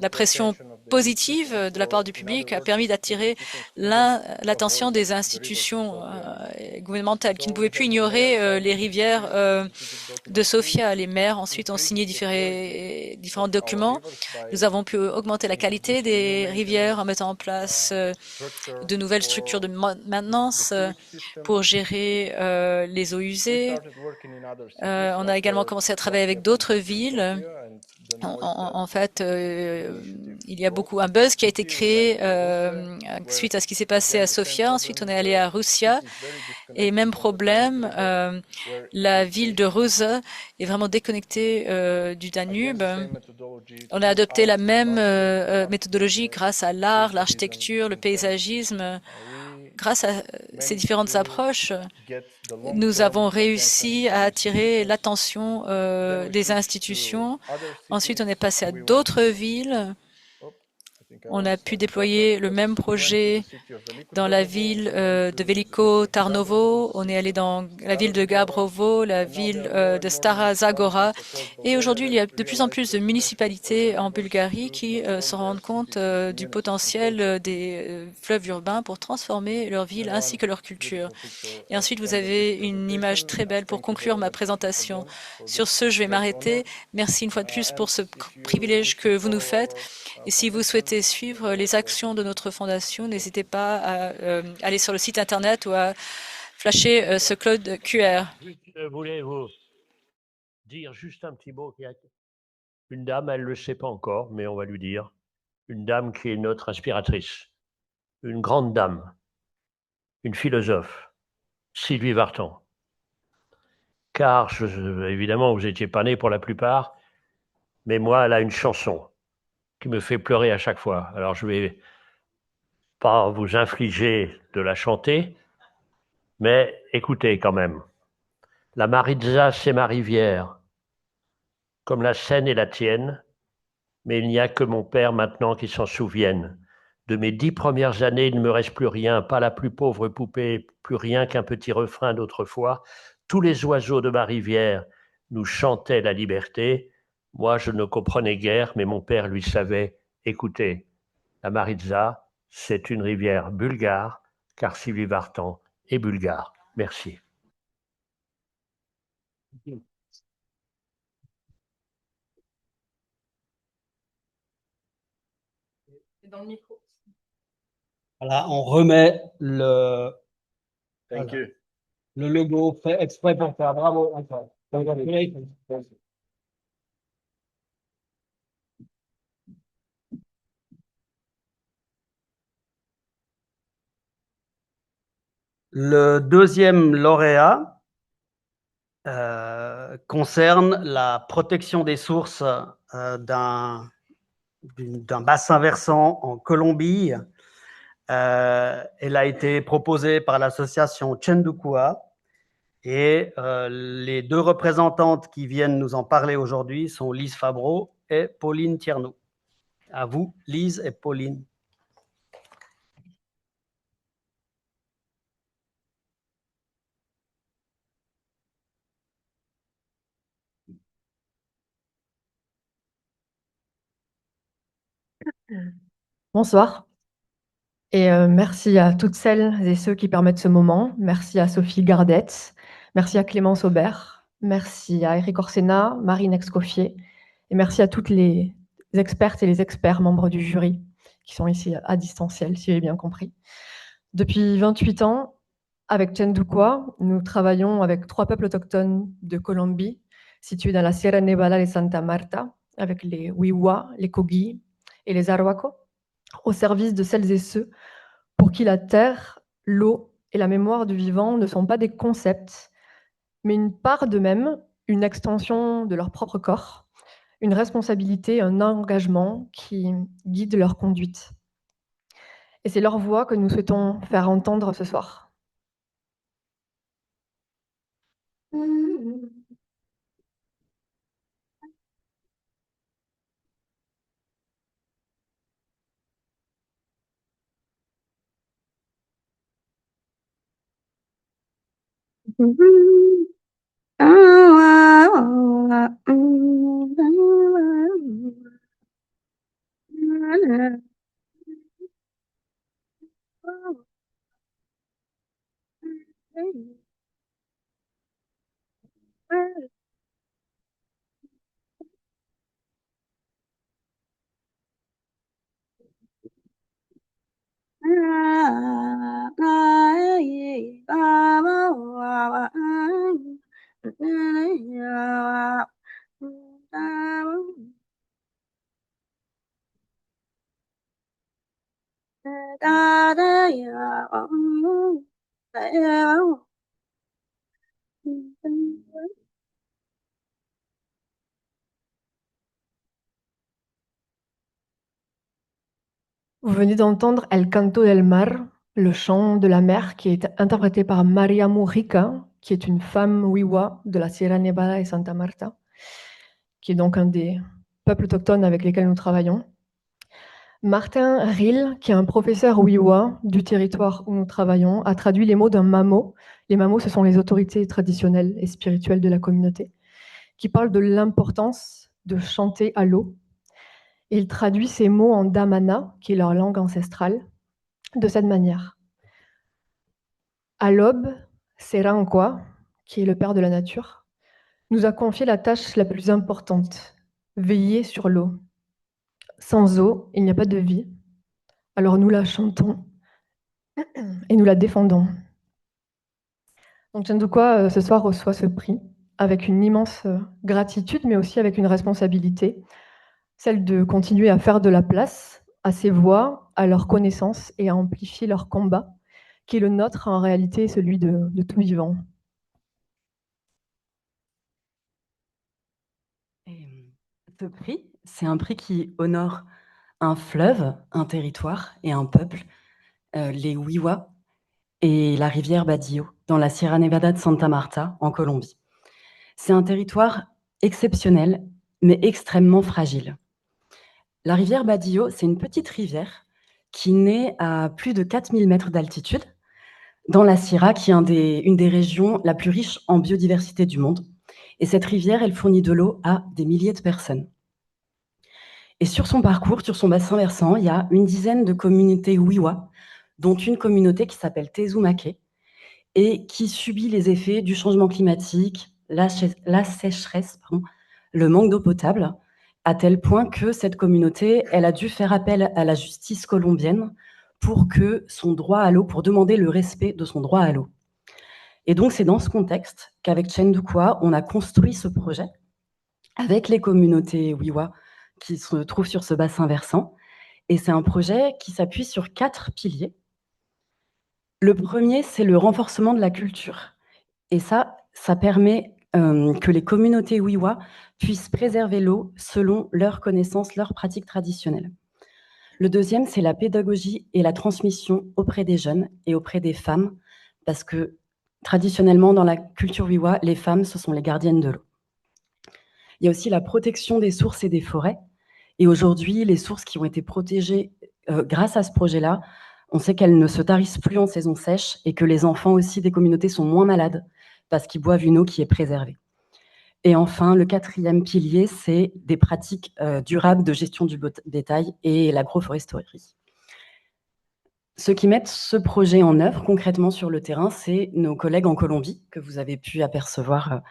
la pression positive de la part du public a permis d'attirer l'attention des institutions gouvernementales qui ne pouvaient plus ignorer les rivières de Sofia. Les maires ensuite ont signé différents documents. Nous avons pu augmenter la qualité des rivières en mettant en place de nouvelles structures de maintenance pour gérer les eaux usées. On a également commencé à travailler avec d'autres villes. En fait, il y a un buzz qui a été créé suite à ce qui s'est passé à Sofia. Ensuite, on est allé à Russia et même problème, la ville de Ruse est vraiment déconnectée du Danube. On a adopté la même méthodologie grâce à l'art, l'architecture, le paysagisme. Grâce à ces différentes approches, nous avons réussi à attirer l'attention des institutions. Ensuite, on est passé à d'autres villes. On a pu déployer le même projet dans la ville de Veliko Tarnovo. On est allé dans la ville de Gabrovo, la ville de Stara Zagora. Et aujourd'hui, il y a de plus en plus de municipalités en Bulgarie qui se rendent compte du potentiel des fleuves urbains pour transformer leur ville ainsi que leur culture. Et ensuite, vous avez une image très belle pour conclure ma présentation. Sur ce, je vais m'arrêter. Merci une fois de plus pour ce privilège que vous nous faites. Et si vous souhaitez suivre les actions de notre fondation, n'hésitez pas à aller sur le site internet ou à flasher ce code QR. Je voulais vous dire juste un petit mot. Une dame, elle ne le sait pas encore, mais on va lui dire. Une dame qui est notre inspiratrice. Une grande dame. Une philosophe. Sylvie Vartan. Car, évidemment, vous n'étiez pas nés pour la plupart, mais moi, elle a une chanson qui me fait pleurer à chaque fois. Alors, je ne vais pas vous infliger de la chanter, mais écoutez quand même. La Maritza, c'est ma rivière, comme la Seine est la tienne, mais il n'y a que mon père maintenant qui s'en souvienne. De mes 10 premières années, il ne me reste plus rien, pas la plus pauvre poupée, plus rien qu'un petit refrain d'autrefois. Tous les oiseaux de ma rivière nous chantaient la liberté. Moi, je ne comprenais guère, mais mon père lui savait. Écoutez, la Maritza, c'est une rivière bulgare, car Sylvie Vartan est bulgare. Merci. Dans le micro. Voilà, on remet le Thank you. le logo fait exprès pour faire. Bravo. Encore. Le deuxième lauréat concerne la protection des sources d'un bassin versant en Colombie. Elle a été proposée par l'association Chendukua et les deux représentantes qui viennent nous en parler aujourd'hui sont Lise Fabreau et Pauline Tiernou. À vous, Lise et Pauline. Bonsoir et merci à toutes celles et ceux qui permettent ce moment. Merci à Sophie Gardette, merci à Clémence Aubert, merci à Eric Orsena, Marine Escoffier et merci à toutes les expertes et les experts membres du jury qui sont ici à distanciel, si j'ai bien compris. Depuis 28 ans, avec Chendukua, nous travaillons avec 3 peuples autochtones de Colombie, situés dans la Sierra Nevada de Santa Marta, avec les Wiwa, les Kogi et les Arhuaco, au service de celles et ceux pour qui la terre, l'eau et la mémoire du vivant ne sont pas des concepts, mais une part d'eux-mêmes, une extension de leur propre corps, une responsabilité, un engagement qui guide leur conduite. Et c'est leur voix que nous souhaitons faire entendre ce soir. Vous venez d'entendre El Canto del Mar, le chant de la mer, qui est interprété par Maria Mujica, qui est une femme wiwa de la Sierra Nevada et Santa Marta, qui est donc un des peuples autochtones avec lesquels nous travaillons. Martin Ril, qui est un professeur wiwa du territoire où nous travaillons, a traduit les mots d'un mamo. Les mamos, ce sont les autorités traditionnelles et spirituelles de la communauté, qui parlent de l'importance de chanter à l'eau. Et il traduit ces mots en damana, qui est leur langue ancestrale, de cette manière. À l'aube, Seranqua, qui est le père de la nature, nous a confié la tâche la plus importante, veiller sur l'eau. Sans eau, il n'y a pas de vie. Alors nous la chantons et nous la défendons. Donc Chandukwa, ce soir, reçoit ce prix avec une immense gratitude, mais aussi avec une responsabilité, celle de continuer à faire de la place à ces voix, à leurs connaissances et à amplifier leur combat, qui est le nôtre en réalité, celui de tout vivant. Et ce prix, c'est un prix qui honore un fleuve, un territoire et un peuple, les Wiwa et la rivière Badillo, dans la Sierra Nevada de Santa Marta, en Colombie. C'est un territoire exceptionnel, mais extrêmement fragile. La rivière Badillo, c'est une petite rivière qui naît à plus de 4000 mètres d'altitude, dans la Sierra, qui est une des régions la plus riche en biodiversité du monde. Et cette rivière, elle fournit de l'eau à des milliers de personnes. Et sur son parcours, sur son bassin versant, il y a une dizaine de communautés Wiwa, dont une communauté qui s'appelle Tezumake, et qui subit les effets du changement climatique, la sécheresse, le manque d'eau potable, à tel point que cette communauté, elle a dû faire appel à la justice colombienne pour demander le respect de son droit à l'eau. Et donc, c'est dans ce contexte qu'avec Chandukwa, on a construit ce projet avec les communautés Wiwa qui se trouvent sur ce bassin versant. Et c'est un projet qui s'appuie sur 4 piliers. Le premier, c'est le renforcement de la culture. Et ça permet que les communautés Wiwa puissent préserver l'eau selon leurs connaissances, leurs pratiques traditionnelles. Le deuxième, c'est la pédagogie et la transmission auprès des jeunes et auprès des femmes, parce que traditionnellement, dans la culture Wiwa, les femmes, ce sont les gardiennes de l'eau. Il y a aussi la protection des sources et des forêts. Et aujourd'hui, les sources qui ont été protégées grâce à ce projet-là, on sait qu'elles ne se tarissent plus en saison sèche et que les enfants aussi des communautés sont moins malades parce qu'ils boivent une eau qui est préservée. Et enfin, le quatrième pilier, c'est des pratiques durables de gestion du bétail et l'agroforesterie. Ceux qui mettent ce projet en œuvre concrètement sur le terrain, c'est nos collègues en Colombie, que vous avez pu apercevoir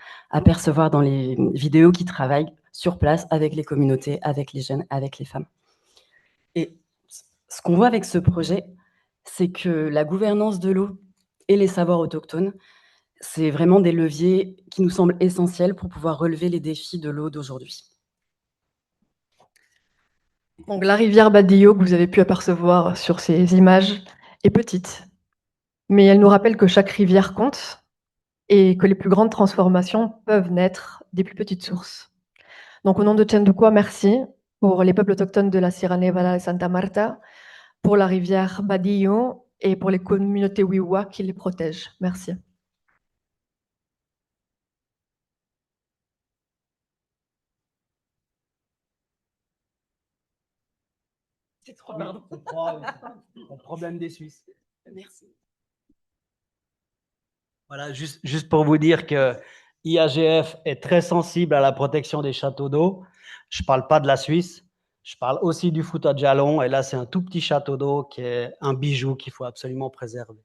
dans les vidéos, qui travaillent sur place avec les communautés, avec les jeunes, avec les femmes. Et ce qu'on voit avec ce projet, c'est que la gouvernance de l'eau et les savoirs autochtones, c'est vraiment des leviers qui nous semblent essentiels pour pouvoir relever les défis de l'eau d'aujourd'hui. Donc la rivière Badillo, que vous avez pu apercevoir sur ces images, est petite. Mais elle nous rappelle que chaque rivière compte et que les plus grandes transformations peuvent naître des plus petites sources. Donc, au nom de Tchendoukoua, merci pour les peuples autochtones de la Sierra Nevada et Santa Marta, pour la rivière Badillo et pour les communautés Wiwa qui les protègent. Merci. C'est trop bien. Le problème des Suisses. Merci. Voilà, juste pour vous dire que IAGF est très sensible à la protection des châteaux d'eau. Je ne parle pas de la Suisse, je parle aussi du Fouta Djallon. Et là, c'est un tout petit château d'eau qui est un bijou qu'il faut absolument préserver.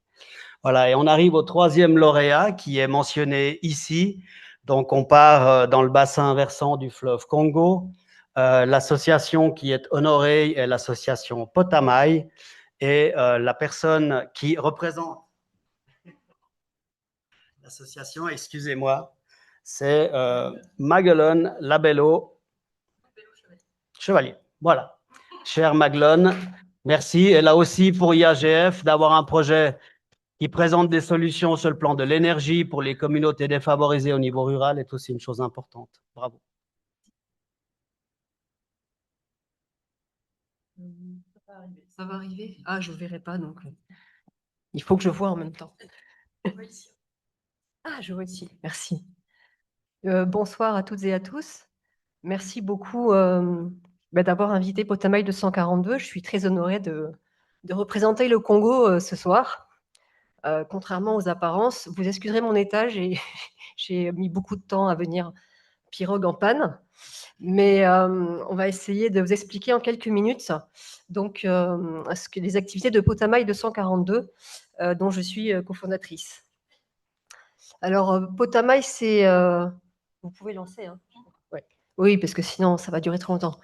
Voilà, et on arrive au troisième lauréat qui est mentionné ici. Donc, on part dans le bassin versant du fleuve Congo. L'association qui est honorée est l'association Potamay. Et la personne qui représente l'association, excusez-moi, c'est Maguelone Labello Chevalier. Voilà. Cher Maguelone, merci. Et là aussi pour IAGF d'avoir un projet qui présente des solutions sur le plan de l'énergie pour les communautés défavorisées au niveau rural est aussi une chose importante. Bravo. Ça va arriver. Ah, je ne verrai pas, donc il faut que je voie en même temps. Ah, je vois ici. Merci. Bonsoir à toutes et à tous. Merci beaucoup d'avoir invité Potamay 242. Je suis très honorée de représenter le Congo ce soir. Contrairement aux apparences, vous excuserez mon état, j'ai mis beaucoup de temps à venir pirogue en panne, mais on va essayer de vous expliquer en quelques minutes donc, les activités de Potamay 242, dont je suis cofondatrice. Alors, Potamay, c'est... vous pouvez lancer, hein. Ouais. Oui, parce que sinon, ça va durer trop longtemps.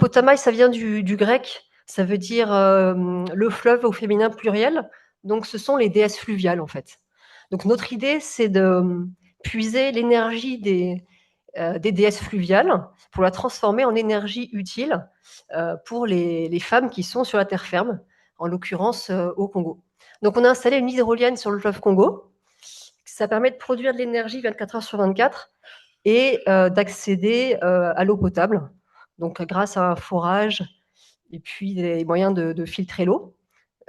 Potamay, ça vient du grec, ça veut dire le fleuve au féminin pluriel. Donc, ce sont les déesses fluviales, en fait. Donc, notre idée, c'est de puiser l'énergie des déesses fluviales pour la transformer en énergie utile pour les femmes qui sont sur la terre ferme, en l'occurrence au Congo. Donc, on a installé une hydrolienne sur le fleuve Congo. Ça permet de produire de l'énergie 24 heures sur 24 et d'accéder à l'eau potable, donc grâce à un forage et puis des moyens de filtrer l'eau.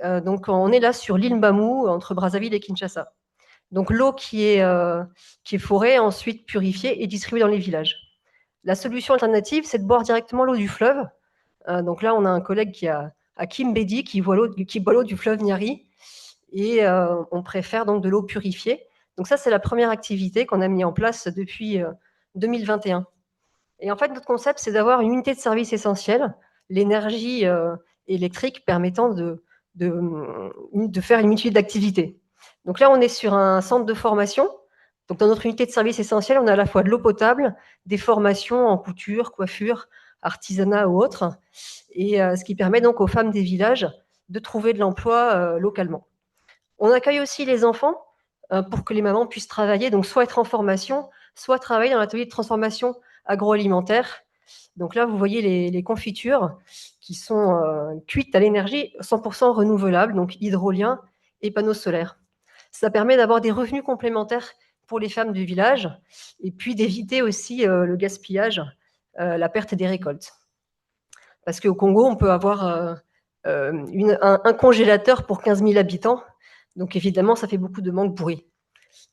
Donc, on est là sur l'île Mbamou, entre Brazzaville et Kinshasa. Donc, l'eau qui est forée, ensuite purifiée et distribuée dans les villages. La solution alternative, c'est de boire directement l'eau du fleuve. Donc là, on a un collègue qui a à Kimbedi qui boit l'eau du fleuve Nyari et on préfère donc de l'eau purifiée. Donc ça, c'est la première activité qu'on a mis en place depuis 2021. Et en fait, notre concept, c'est d'avoir une unité de service essentielle, l'énergie électrique permettant de faire une multitude d'activités. Donc là, on est sur un centre de formation. Donc dans notre unité de service essentielle, on a à la fois de l'eau potable, des formations en couture, coiffure, artisanat ou autre, et ce qui permet donc aux femmes des villages de trouver de l'emploi localement. On accueille aussi les enfants pour que les mamans puissent travailler, donc soit être en formation, soit travailler dans l'atelier de transformation agroalimentaire. Donc là, vous voyez les confitures qui sont cuites à l'énergie 100% renouvelable, donc hydrolien et panneaux solaires. Ça permet d'avoir des revenus complémentaires pour les femmes du village et puis d'éviter aussi le gaspillage, la perte des récoltes. Parce qu'au Congo, on peut avoir un congélateur pour 15 000 habitants. Donc évidemment, ça fait beaucoup de manque pourri.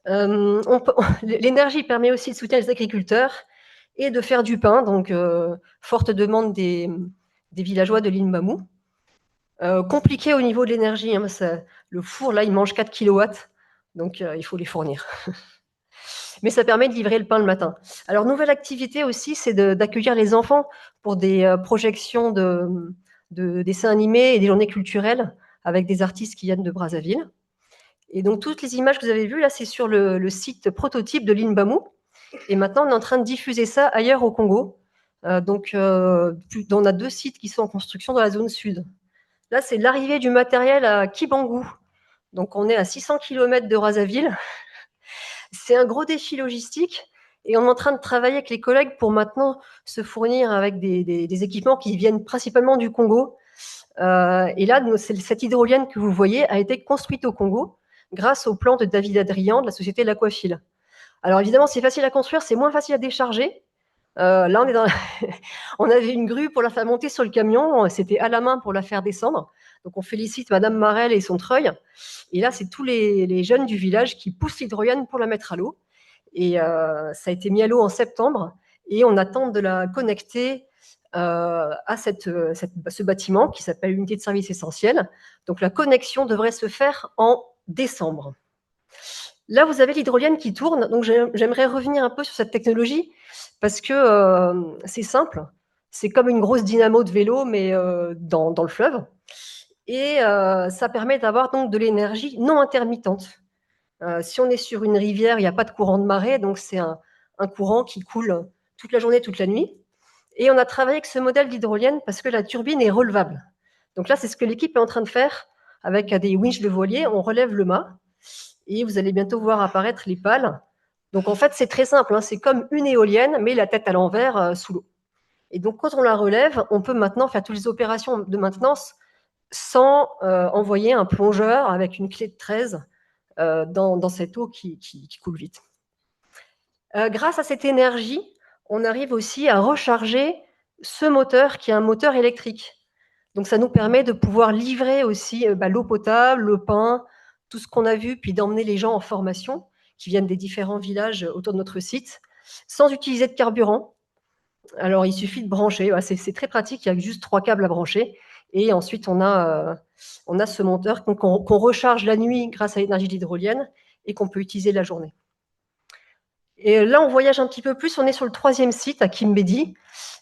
L'énergie permet aussi de soutenir les agriculteurs et de faire du pain. Donc forte demande des villageois de l'île Mbamou. Compliqué au niveau de l'énergie. Hein, le four, là, il mange 4 kilowatts. Donc il faut les fournir. Mais ça permet de livrer le pain le matin. Alors, nouvelle activité aussi, c'est d'accueillir les enfants pour des projections de dessins animés et des journées culturelles avec des artistes qui viennent de Brazzaville. Et donc, toutes les images que vous avez vues, là, c'est sur le site prototype de l'île Mbamou. Et maintenant, on est en train de diffuser ça ailleurs au Congo. Donc, on a 2 sites qui sont en construction dans la zone sud. Là, c'est l'arrivée du matériel à Kibangu. Donc, on est à 600 km de Brazzaville. C'est un gros défi logistique et on est en train de travailler avec les collègues pour maintenant se fournir avec des équipements qui viennent principalement du Congo. Et là, cette hydrolienne que vous voyez a été construite au Congo. grâce au plan de David Adrian de la société L'Aquafil. Alors évidemment, c'est facile à construire, c'est moins facile à décharger. Là, on est dans on avait une grue pour la faire monter sur le camion, c'était à la main pour la faire descendre. Donc on félicite madame Marel et son treuil. Et là, c'est tous les jeunes du village qui poussent l'hydrolienne pour la mettre à l'eau. Et ça a été mis à l'eau en septembre et on attend de la connecter à ce bâtiment qui s'appelle Unité de service essentiel. Donc la connexion devrait se faire en décembre. Là, vous avez l'hydrolienne qui tourne. Donc j'aimerais revenir un peu sur cette technologie parce que c'est simple. C'est comme une grosse dynamo de vélo, mais dans le fleuve. Et ça permet d'avoir donc de l'énergie non intermittente. Si on est sur une rivière, il n'y a pas de courant de marée, donc c'est un courant qui coule toute la journée, toute la nuit. Et on a travaillé avec ce modèle d'hydrolienne parce que la turbine est relevable. Donc là, c'est ce que l'équipe est en train de faire avec des winches de voilier. On relève le mât et vous allez bientôt voir apparaître les pales. Donc en fait, c'est très simple, hein, c'est comme une éolienne, mais la tête à l'envers sous l'eau. Et donc quand on la relève, on peut maintenant faire toutes les opérations de maintenance sans envoyer un plongeur avec une clé de 13 dans cette eau qui coule vite. Grâce à cette énergie, on arrive aussi à recharger ce moteur qui est un moteur électrique. Donc ça nous permet de pouvoir livrer aussi l'eau potable, le pain, tout ce qu'on a vu, puis d'emmener les gens en formation qui viennent des différents villages autour de notre site, sans utiliser de carburant. Alors il suffit de brancher, c'est très pratique, il y a juste 3 câbles à brancher. Et ensuite, on a ce moteur qu'on recharge la nuit grâce à l'énergie de l'hydrolienne et qu'on peut utiliser la journée. Et là, on voyage un petit peu plus. On est sur le 3e site à Kimbedi.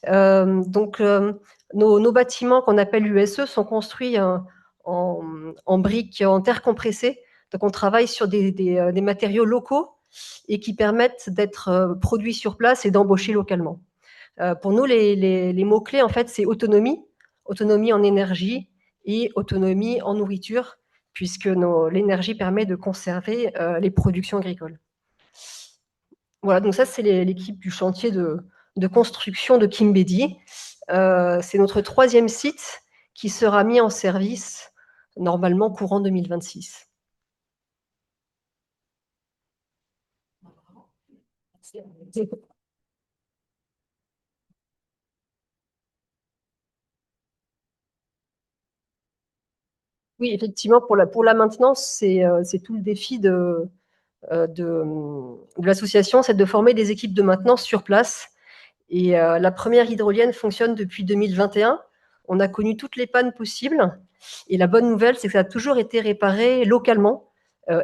Nos bâtiments qu'on appelle USE sont construits en briques, en terre compressée. Donc, on travaille sur des matériaux locaux et qui permettent d'être produits sur place et d'embaucher localement. Pour nous, les mots-clés, en fait, c'est autonomie en énergie et autonomie en nourriture, puisque l'énergie permet de conserver les productions agricoles. Voilà, donc ça, c'est l'équipe du chantier de construction de Kimbedi. C'est notre 3e site qui sera mis en service normalement courant 2026. Oui, effectivement, pour la maintenance, c'est tout le défi de l'association, c'est de former des équipes de maintenance sur place. Et la première hydrolienne fonctionne depuis 2021. On a connu toutes les pannes possibles. Et la bonne nouvelle, c'est que ça a toujours été réparé localement,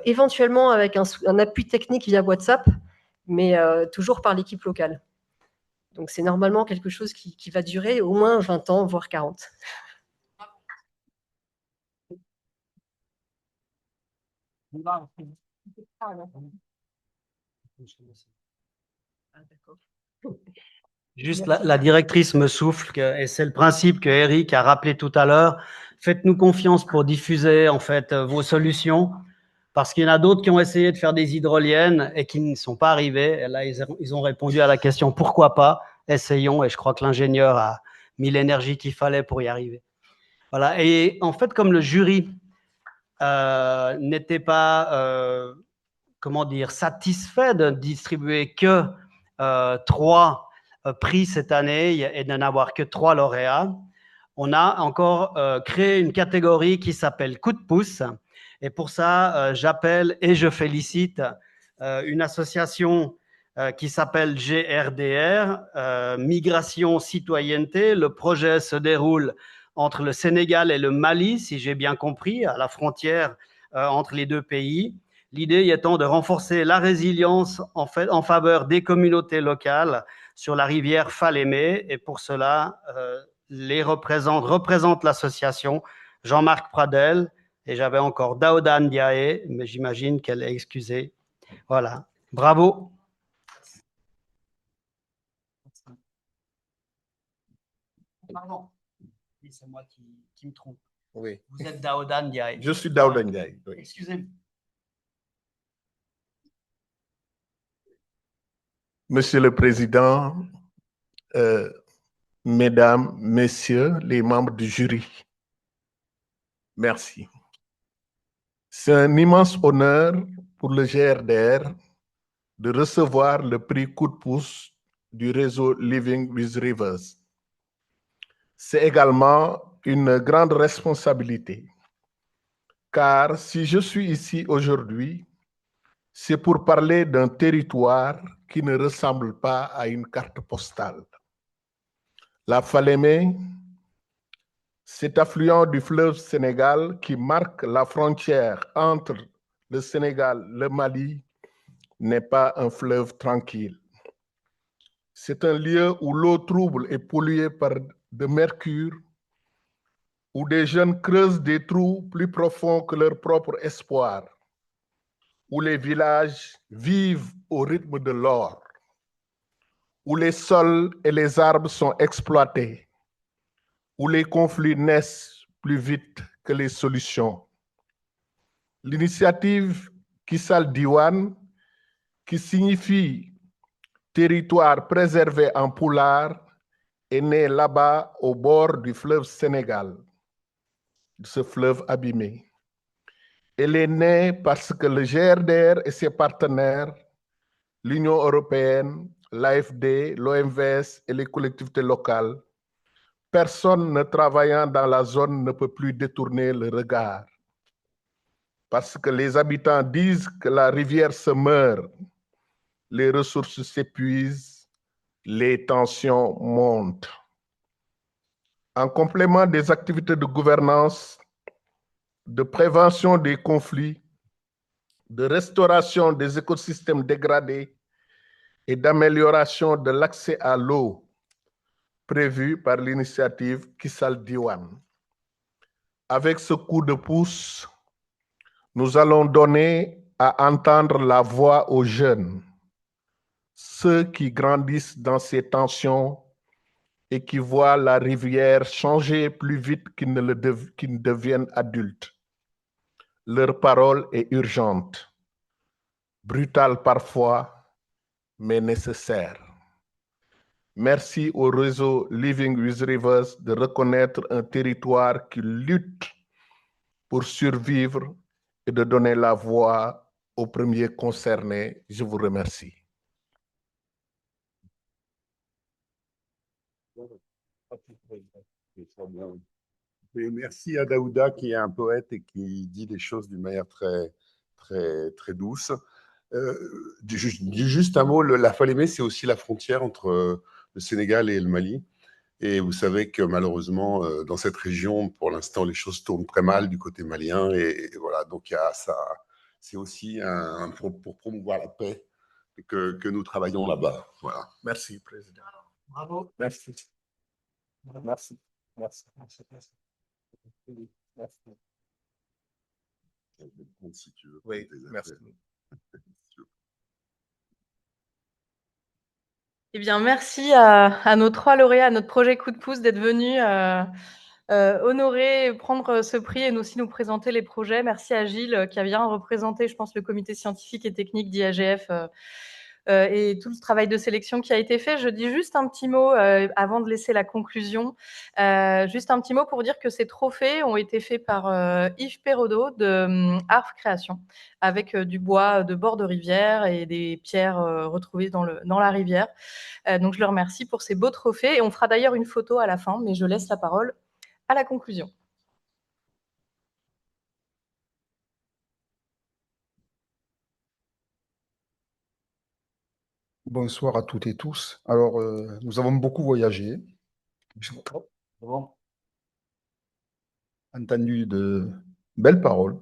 éventuellement avec un appui technique via WhatsApp, mais toujours par l'équipe locale. Donc c'est normalement quelque chose qui va durer au moins 20 ans, voire 40. Juste, la directrice me souffle, et c'est le principe que Eric a rappelé tout à l'heure. Faites-nous confiance pour diffuser en fait vos solutions, parce qu'il y en a d'autres qui ont essayé de faire des hydroliennes et qui ne sont pas arrivés. Et là, ils ont répondu à la question pourquoi pas, essayons. Et je crois que l'ingénieur a mis l'énergie qu'il fallait pour y arriver. Voilà. Et en fait, comme le jury n'était pas, comment dire, satisfait de distribuer que 3 prix cette année et de n'avoir que 3 lauréats, on a encore créé une catégorie qui s'appelle coup de pouce. Et pour ça, j'appelle et je félicite une association qui s'appelle GRDR, Migration Citoyenneté. Le projet se déroule entre le Sénégal et le Mali, si j'ai bien compris, à la frontière entre les 2 pays. L'idée étant de renforcer la résilience en faveur des communautés locales sur la rivière Falémé. Et pour cela, représente l'association Jean-Marc Pradel, et j'avais encore Daouda Ndiaye, mais j'imagine qu'elle est excusée. Voilà, bravo. Pardon, c'est moi qui me trompe. Oui. Vous êtes Daouda Ndiaye. Je suis Daouda Ndiaye. Oui. Excusez-moi. Monsieur le Président, Mesdames, Messieurs, les membres du jury, merci. C'est un immense honneur pour le GRDR de recevoir le prix coup de pouce du réseau Living with Rivers. C'est également une grande responsabilité, car si je suis ici aujourd'hui, c'est pour parler d'un territoire qui ne ressemble pas à une carte postale. La Falémé, cet affluent du fleuve Sénégal qui marque la frontière entre le Sénégal et le Mali, n'est pas un fleuve tranquille. C'est un lieu où l'eau trouble est polluée par de mercure, où des jeunes creusent des trous plus profonds que leur propre espoir, où les villages vivent au rythme de l'or, où les sols et les arbres sont exploités, où les conflits naissent plus vite que les solutions. L'initiative Kissal Diwan, qui signifie territoire préservé en poulard, est née là-bas au bord du fleuve Sénégal, de ce fleuve abîmé. Elle est née parce que le GRDR et ses partenaires, l'Union européenne, l'AFD, l'OMVS et les collectivités locales, personne ne travaillant dans la zone ne peut plus détourner le regard. Parce que les habitants disent que la rivière se meurt, les ressources s'épuisent, les tensions montent. En complément des activités de gouvernance, de prévention des conflits, de restauration des écosystèmes dégradés et d'amélioration de l'accès à l'eau prévu par l'initiative Kissal Diwan. Avec ce coup de pouce, nous allons donner à entendre la voix aux jeunes, ceux qui grandissent dans ces tensions et qui voient la rivière changer plus vite qu'ils ne deviennent adultes. Leur parole est urgente, brutale parfois, mais nécessaire. Merci au réseau Living with Rivers de reconnaître un territoire qui lutte pour survivre et de donner la voix aux premiers concernés. Je vous remercie. Et merci à Daouda qui est un poète et qui dit les choses d'une manière très douce. Juste un mot, la Falémé, c'est aussi la frontière entre le Sénégal et le Mali. Et vous savez que malheureusement, dans cette région, pour l'instant, les choses tournent très mal du côté malien. Et voilà, donc il y a ça. C'est aussi pour promouvoir la paix que nous travaillons là-bas. Voilà. Merci, Président. Bravo. Merci. Merci. Merci. Si tu veux. Oui, merci. Eh bien, merci à nos 3 lauréats, à notre projet Coup de pouce d'être venus honorer, prendre ce prix et aussi nous présenter les projets. Merci à Gilles qui a bien représenté, je pense, le comité scientifique et technique d'IAGF et tout le travail de sélection qui a été fait. Je dis juste un petit mot avant de laisser la conclusion. Juste un petit mot pour dire que ces trophées ont été faits par Yves Perraudot de Arf Création, avec du bois de bord de rivière et des pierres retrouvées dans la rivière. Donc je le remercie pour ces beaux trophées. Et on fera d'ailleurs une photo à la fin, mais je laisse la parole à la conclusion. Bonsoir à toutes et tous. Alors, nous avons beaucoup voyagé, entendu de belles paroles,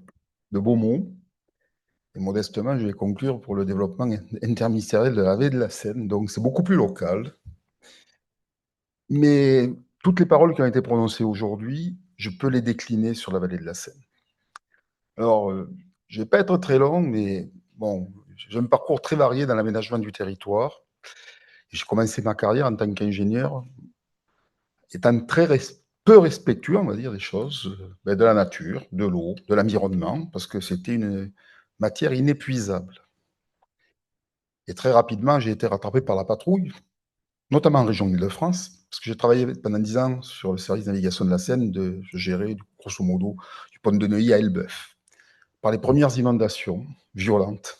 de beaux mots. Et modestement, je vais conclure pour le développement interministériel de la vallée de la Seine. Donc, c'est beaucoup plus local. Mais toutes les paroles qui ont été prononcées aujourd'hui, je peux les décliner sur la vallée de la Seine. Alors, je ne vais pas être très long, mais bon, j'ai un parcours très varié dans l'aménagement du territoire. J'ai commencé ma carrière en tant qu'ingénieur, étant peu respectueux, on va dire, des choses, de la nature, de l'eau, de l'environnement, parce que c'était une matière inépuisable. Et très rapidement, j'ai été rattrapé par la patrouille, notamment en région Île-de-France, parce que j'ai travaillé pendant 10 ans sur le service de navigation de la Seine, je gérais grosso modo du pont de Neuilly à Elbeuf. par les premières inondations violentes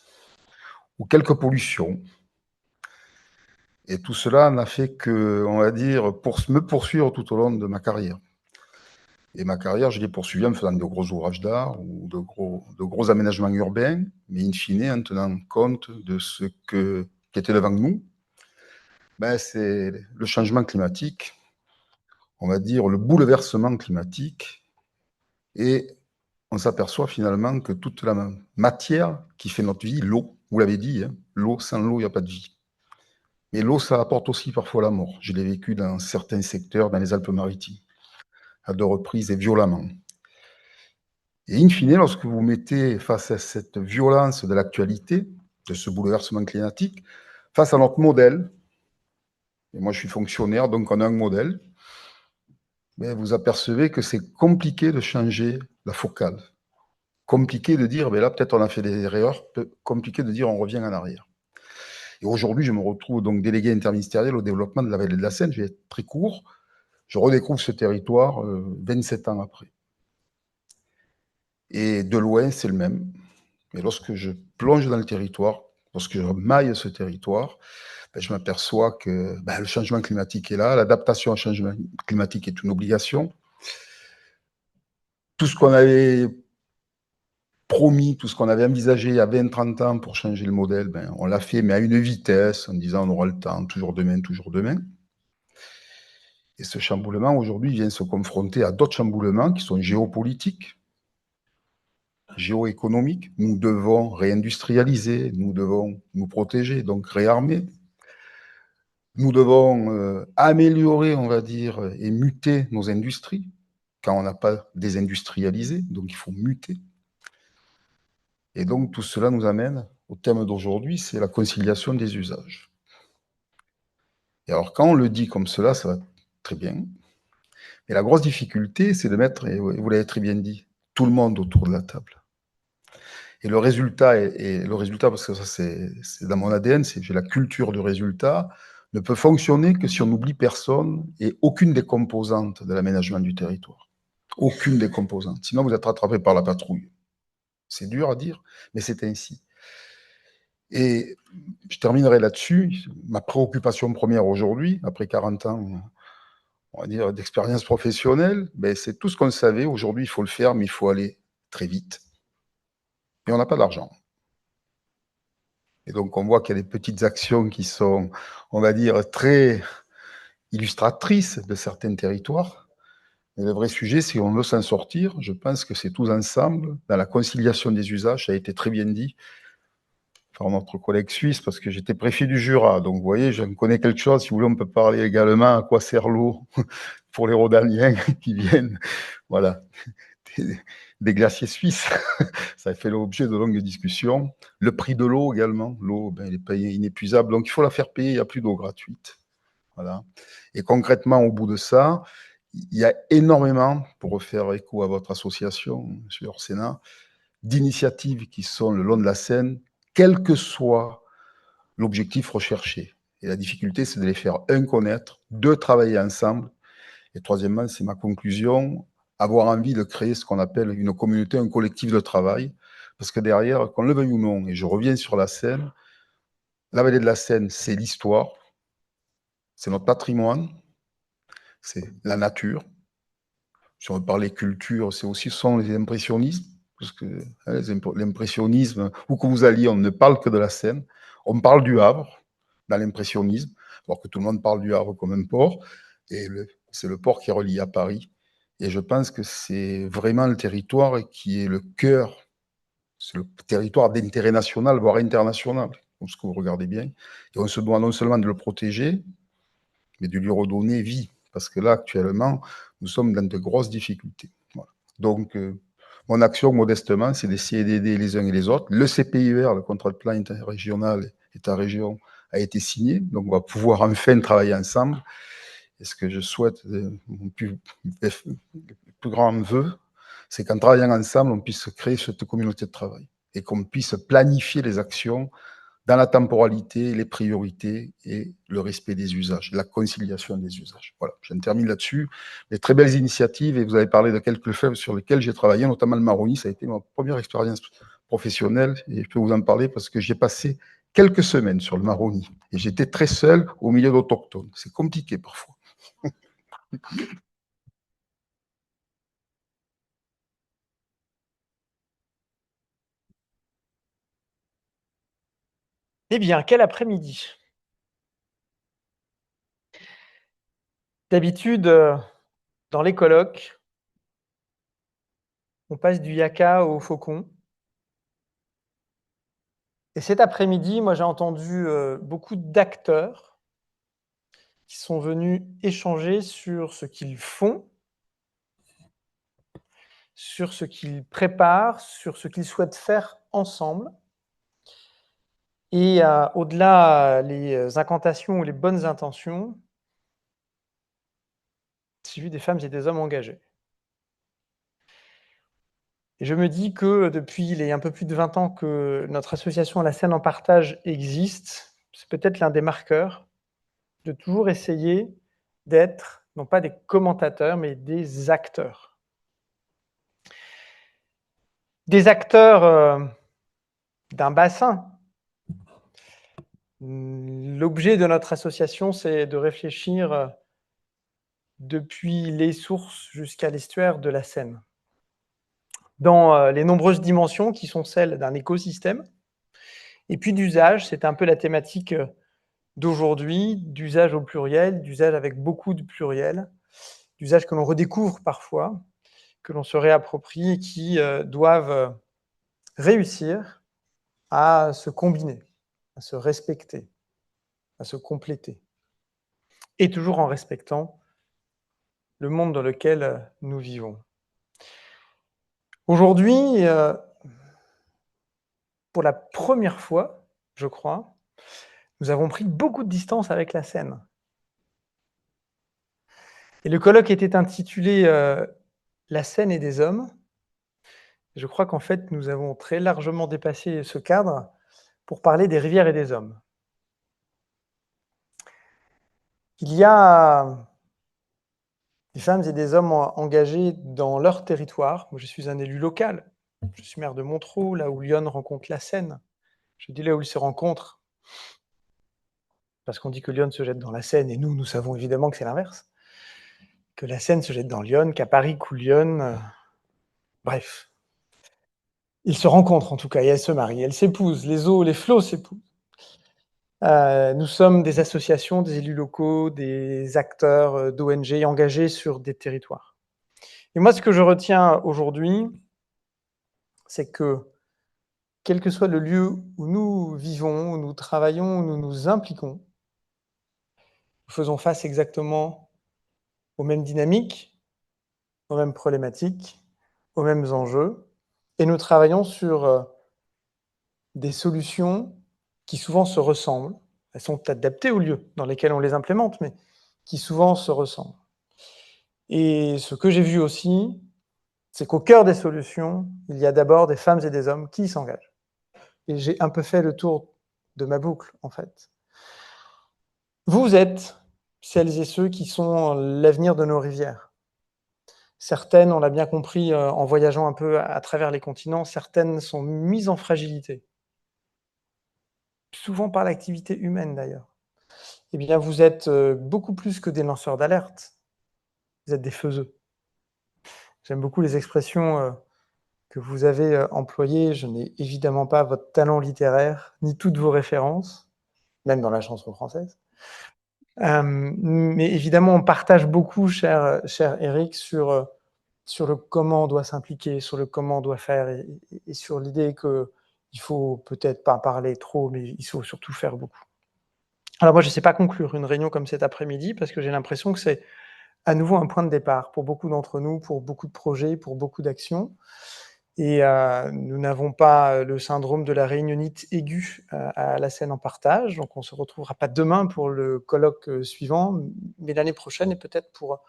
ou quelques pollutions. Et tout cela n'a fait que, on va dire, me poursuivre tout au long de ma carrière. Et ma carrière, je l'ai poursuivie en faisant de gros ouvrages d'art ou de gros aménagements urbains, mais in fine, en tenant compte de ce qui était devant nous, c'est le changement climatique, on va dire le bouleversement climatique, et on s'aperçoit finalement que toute la matière qui fait notre vie, l'eau, vous l'avez dit, hein, l'eau, sans l'eau, il n'y a pas de vie. Mais l'eau, ça apporte aussi parfois la mort. Je l'ai vécu dans certains secteurs, dans les Alpes-Maritimes, à 2 reprises et violemment. Et in fine, lorsque vous mettez face à cette violence de l'actualité, de ce bouleversement climatique, face à notre modèle, et moi je suis fonctionnaire, donc on a un modèle, vous apercevez que c'est compliqué de changer la focale. Compliqué de dire, là peut-être on a fait des erreurs, compliqué de dire on revient en arrière. Et aujourd'hui, je me retrouve donc délégué interministériel au développement de la vallée de la Seine, je vais être très court, je redécouvre ce territoire 27 ans après. Et de loin, c'est le même. Mais lorsque je plonge dans le territoire, lorsque je maille ce territoire, je m'aperçois que le changement climatique est là, l'adaptation au changement climatique est une obligation. Tout ce qu'on avait promis, tout ce qu'on avait envisagé il y a 20-30 ans pour changer le modèle, on l'a fait, mais à une vitesse, en disant on aura le temps, toujours demain, toujours demain. Et ce chamboulement, aujourd'hui, vient se confronter à d'autres chamboulements qui sont géopolitiques, géoéconomiques. Nous devons réindustrialiser, nous devons nous protéger, donc réarmer. Nous devons améliorer, on va dire, et muter nos industries, quand on n'a pas désindustrialisé, donc il faut muter. Et donc tout cela nous amène au thème d'aujourd'hui, c'est la conciliation des usages. Et alors quand on le dit comme cela, ça va très bien. Mais la grosse difficulté, c'est de mettre, et vous l'avez très bien dit, tout le monde autour de la table. Et le résultat, parce que ça c'est dans mon ADN, j'ai la culture du résultat, ne peut fonctionner que si on n'oublie personne et aucune des composantes de l'aménagement du territoire. Aucune des composantes. Sinon, vous êtes rattrapé par la patrouille. C'est dur à dire, mais c'est ainsi. Et je terminerai là-dessus. Ma préoccupation première aujourd'hui, après 40 ans, on va dire, d'expérience professionnelle, c'est tout ce qu'on savait. Aujourd'hui, il faut le faire, mais il faut aller très vite. Et on n'a pas d'argent. Et donc, on voit qu'il y a des petites actions qui sont, on va dire, très illustratrices de certains territoires. Mais le vrai sujet, si on veut s'en sortir, je pense que c'est tous ensemble, dans la conciliation des usages, ça a été très bien dit par notre collègue suisse, parce que j'étais préfet du Jura. Donc, vous voyez, j'en connais quelque chose. Si vous voulez, on peut parler également à quoi sert l'eau pour les Rhodaniens qui viennent, voilà, des glaciers suisses. Ça a fait l'objet de longues discussions. Le prix de l'eau également. L'eau, il est payé inépuisable. Donc, il faut la faire payer. Il n'y a plus d'eau gratuite. Voilà. Et concrètement, au bout de ça, il y a énormément, pour faire écho à votre association, M. Orsena, d'initiatives qui sont le long de la Seine, quel que soit l'objectif recherché. Et la difficulté, c'est de les faire, connaître, travailler ensemble. Et troisièmement, c'est ma conclusion, avoir envie de créer ce qu'on appelle une communauté, un collectif de travail. Parce que derrière, qu'on le veuille ou non, et je reviens sur la Seine, la vallée de la Seine, c'est l'histoire, c'est notre patrimoine, c'est la nature. Si on veut parler culture, ce sont les impressionnistes, parce que l'impressionnisme, où que vous alliez, on ne parle que de la Seine. On parle du Havre, dans l'impressionnisme, alors que tout le monde parle du Havre comme un port, et c'est le port qui relie à Paris. Et je pense que c'est vraiment le territoire qui est le cœur, c'est le territoire d'intérêt national, voire international, comme ce que vous regardez bien. Et on se doit non seulement de le protéger, mais de lui redonner vie. Parce que là, actuellement, nous sommes dans de grosses difficultés. Voilà. Donc, mon action, modestement, c'est d'essayer d'aider les uns et les autres. Le CPIR, le contrat de plan interrégional, État-région, a été signé. Donc, on va pouvoir enfin travailler ensemble. Et ce que je souhaite, mon plus grand vœu, c'est qu'en travaillant ensemble, on puisse créer cette communauté de travail et qu'on puisse planifier les actions dans la temporalité, les priorités et le respect des usages, la conciliation des usages. Voilà, je termine là-dessus. Des très belles initiatives, et vous avez parlé de quelques fleuves sur lesquels j'ai travaillé, notamment le Maroni, ça a été ma première expérience professionnelle, et je peux vous en parler parce que j'ai passé quelques semaines sur le Maroni, et j'étais très seul au milieu d'autochtones. C'est compliqué parfois. Eh bien, quel après-midi! D'habitude, dans les colloques, on passe du yaka au faucon. Et cet après-midi, moi, j'ai entendu beaucoup d'acteurs qui sont venus échanger sur ce qu'ils font, sur ce qu'ils préparent, sur ce qu'ils souhaitent faire ensemble. Et au-delà les incantations ou les bonnes intentions, j'ai vu des femmes et des hommes engagés. Et je me dis que depuis les un peu plus de 20 ans que notre association La Seine en Partage existe, c'est peut-être l'un des marqueurs de toujours essayer d'être, non pas des commentateurs, mais des acteurs. Des acteurs d'un bassin. L'objet de notre association, c'est de réfléchir depuis les sources jusqu'à l'estuaire de la Seine, dans les nombreuses dimensions qui sont celles d'un écosystème, et puis d'usage, c'est un peu la thématique d'aujourd'hui, d'usage au pluriel, d'usage avec beaucoup de pluriel, d'usage que l'on redécouvre parfois, que l'on se réapproprie et qui doivent réussir à se combiner, à se respecter, à se compléter, et toujours en respectant le monde dans lequel nous vivons. Aujourd'hui, pour la première fois, je crois, nous avons pris beaucoup de distance avec la Seine. Et le colloque était intitulé La Seine et des hommes. Je crois qu'en fait, nous avons très largement dépassé ce cadre pour parler des rivières et des hommes. Il y a des femmes et des hommes engagés dans leur territoire. Moi, je suis un élu local. Je suis maire de Montereau, là où Lyon rencontre la Seine. Je dis là où ils se rencontrent, parce qu'on dit que Lyon se jette dans la Seine, et nous savons évidemment que c'est l'inverse. Que la Seine se jette dans Lyon, qu'à Paris coule Lyon. Bref. Ils se rencontrent en tout cas, et elles se marient, elles s'épousent, les eaux, les flots s'épousent. Nous sommes des associations, des élus locaux, des acteurs d'ONG engagés sur des territoires. Et moi, ce que je retiens aujourd'hui, c'est que, quel que soit le lieu où nous vivons, où nous travaillons, où nous nous impliquons, nous faisons face exactement aux mêmes dynamiques, aux mêmes problématiques, aux mêmes enjeux, et nous travaillons sur des solutions qui souvent se ressemblent. Elles sont adaptées aux lieux dans lesquels on les implémente, mais qui souvent se ressemblent. Et ce que j'ai vu aussi, c'est qu'au cœur des solutions, il y a d'abord des femmes et des hommes qui s'engagent. Et j'ai un peu fait le tour de ma boucle, en fait. Vous êtes celles et ceux qui sont l'avenir de nos rivières. Certaines, on l'a bien compris en voyageant un peu à travers les continents, certaines sont mises en fragilité. Souvent par l'activité humaine d'ailleurs. Eh bien, vous êtes beaucoup plus que des lanceurs d'alerte. Vous êtes des faiseux. J'aime beaucoup les expressions que vous avez employées. Je n'ai évidemment pas votre talent littéraire, ni toutes vos références, même dans la chanson française. Mais évidemment, on partage beaucoup, cher Eric, sur le comment on doit s'impliquer, sur le comment on doit faire, et sur l'idée qu'il faut peut-être pas parler trop, mais il faut surtout faire beaucoup. Alors moi, je ne sais pas conclure une réunion comme cet après-midi, parce que j'ai l'impression que c'est à nouveau un point de départ pour beaucoup d'entre nous, pour beaucoup de projets, pour beaucoup d'actions. Et nous n'avons pas le syndrome de la réunionnite aiguë à La Seine en Partage, donc on ne se retrouvera pas demain pour le colloque suivant, mais l'année prochaine, et peut-être pour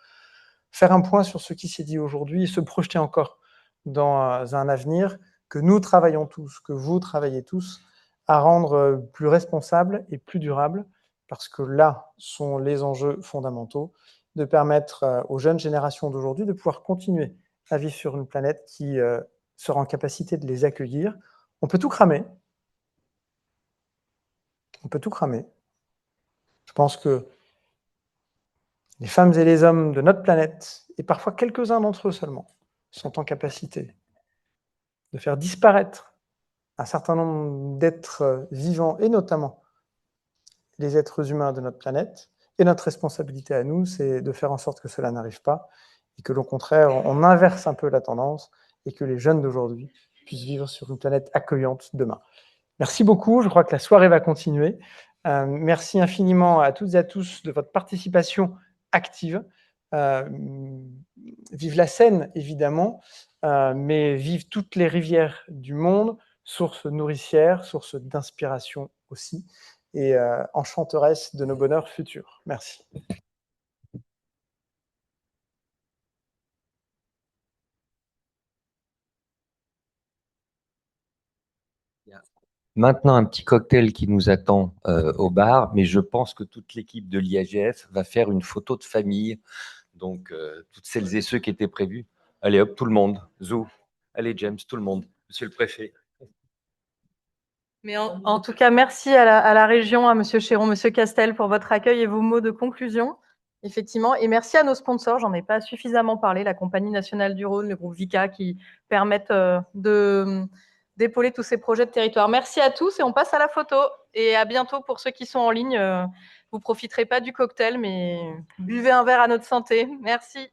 faire un point sur ce qui s'est dit aujourd'hui et se projeter encore dans un avenir que nous travaillons tous, que vous travaillez tous, à rendre plus responsable et plus durable, parce que là sont les enjeux fondamentaux, de permettre aux jeunes générations d'aujourd'hui de pouvoir continuer à vivre sur une planète qui sera en capacité de les accueillir. On peut tout cramer. On peut tout cramer. Je pense que les femmes et les hommes de notre planète, et parfois quelques-uns d'entre eux seulement, sont en capacité de faire disparaître un certain nombre d'êtres vivants, et notamment les êtres humains de notre planète. Et notre responsabilité à nous, c'est de faire en sorte que cela n'arrive pas, et que, au contraire, on inverse un peu la tendance, et que les jeunes d'aujourd'hui puissent vivre sur une planète accueillante demain. Merci beaucoup, je crois que la soirée va continuer. Merci infiniment à toutes et à tous de votre participation active. Vive la Seine, évidemment, mais vive toutes les rivières du monde, source nourricière, source d'inspiration aussi, et enchanteresse de nos bonheurs futurs. Merci. Maintenant, un petit cocktail qui nous attend au bar, mais je pense que toute l'équipe de l'IAGF va faire une photo de famille. Donc, toutes celles et ceux qui étaient prévus. Allez hop, tout le monde. Zou. Allez, James, tout le monde. Monsieur le préfet. Mais en tout cas, merci à la région, à Monsieur Chéron, Monsieur Castel pour votre accueil et vos mots de conclusion, effectivement. Et merci à nos sponsors, j'en ai pas suffisamment parlé, la Compagnie nationale du Rhône, le groupe VICA, qui permettent d'épauler tous ces projets de territoire. Merci à tous et on passe à la photo. Et à bientôt pour ceux qui sont en ligne. Vous profiterez pas du cocktail, mais buvez un verre à notre santé. Merci.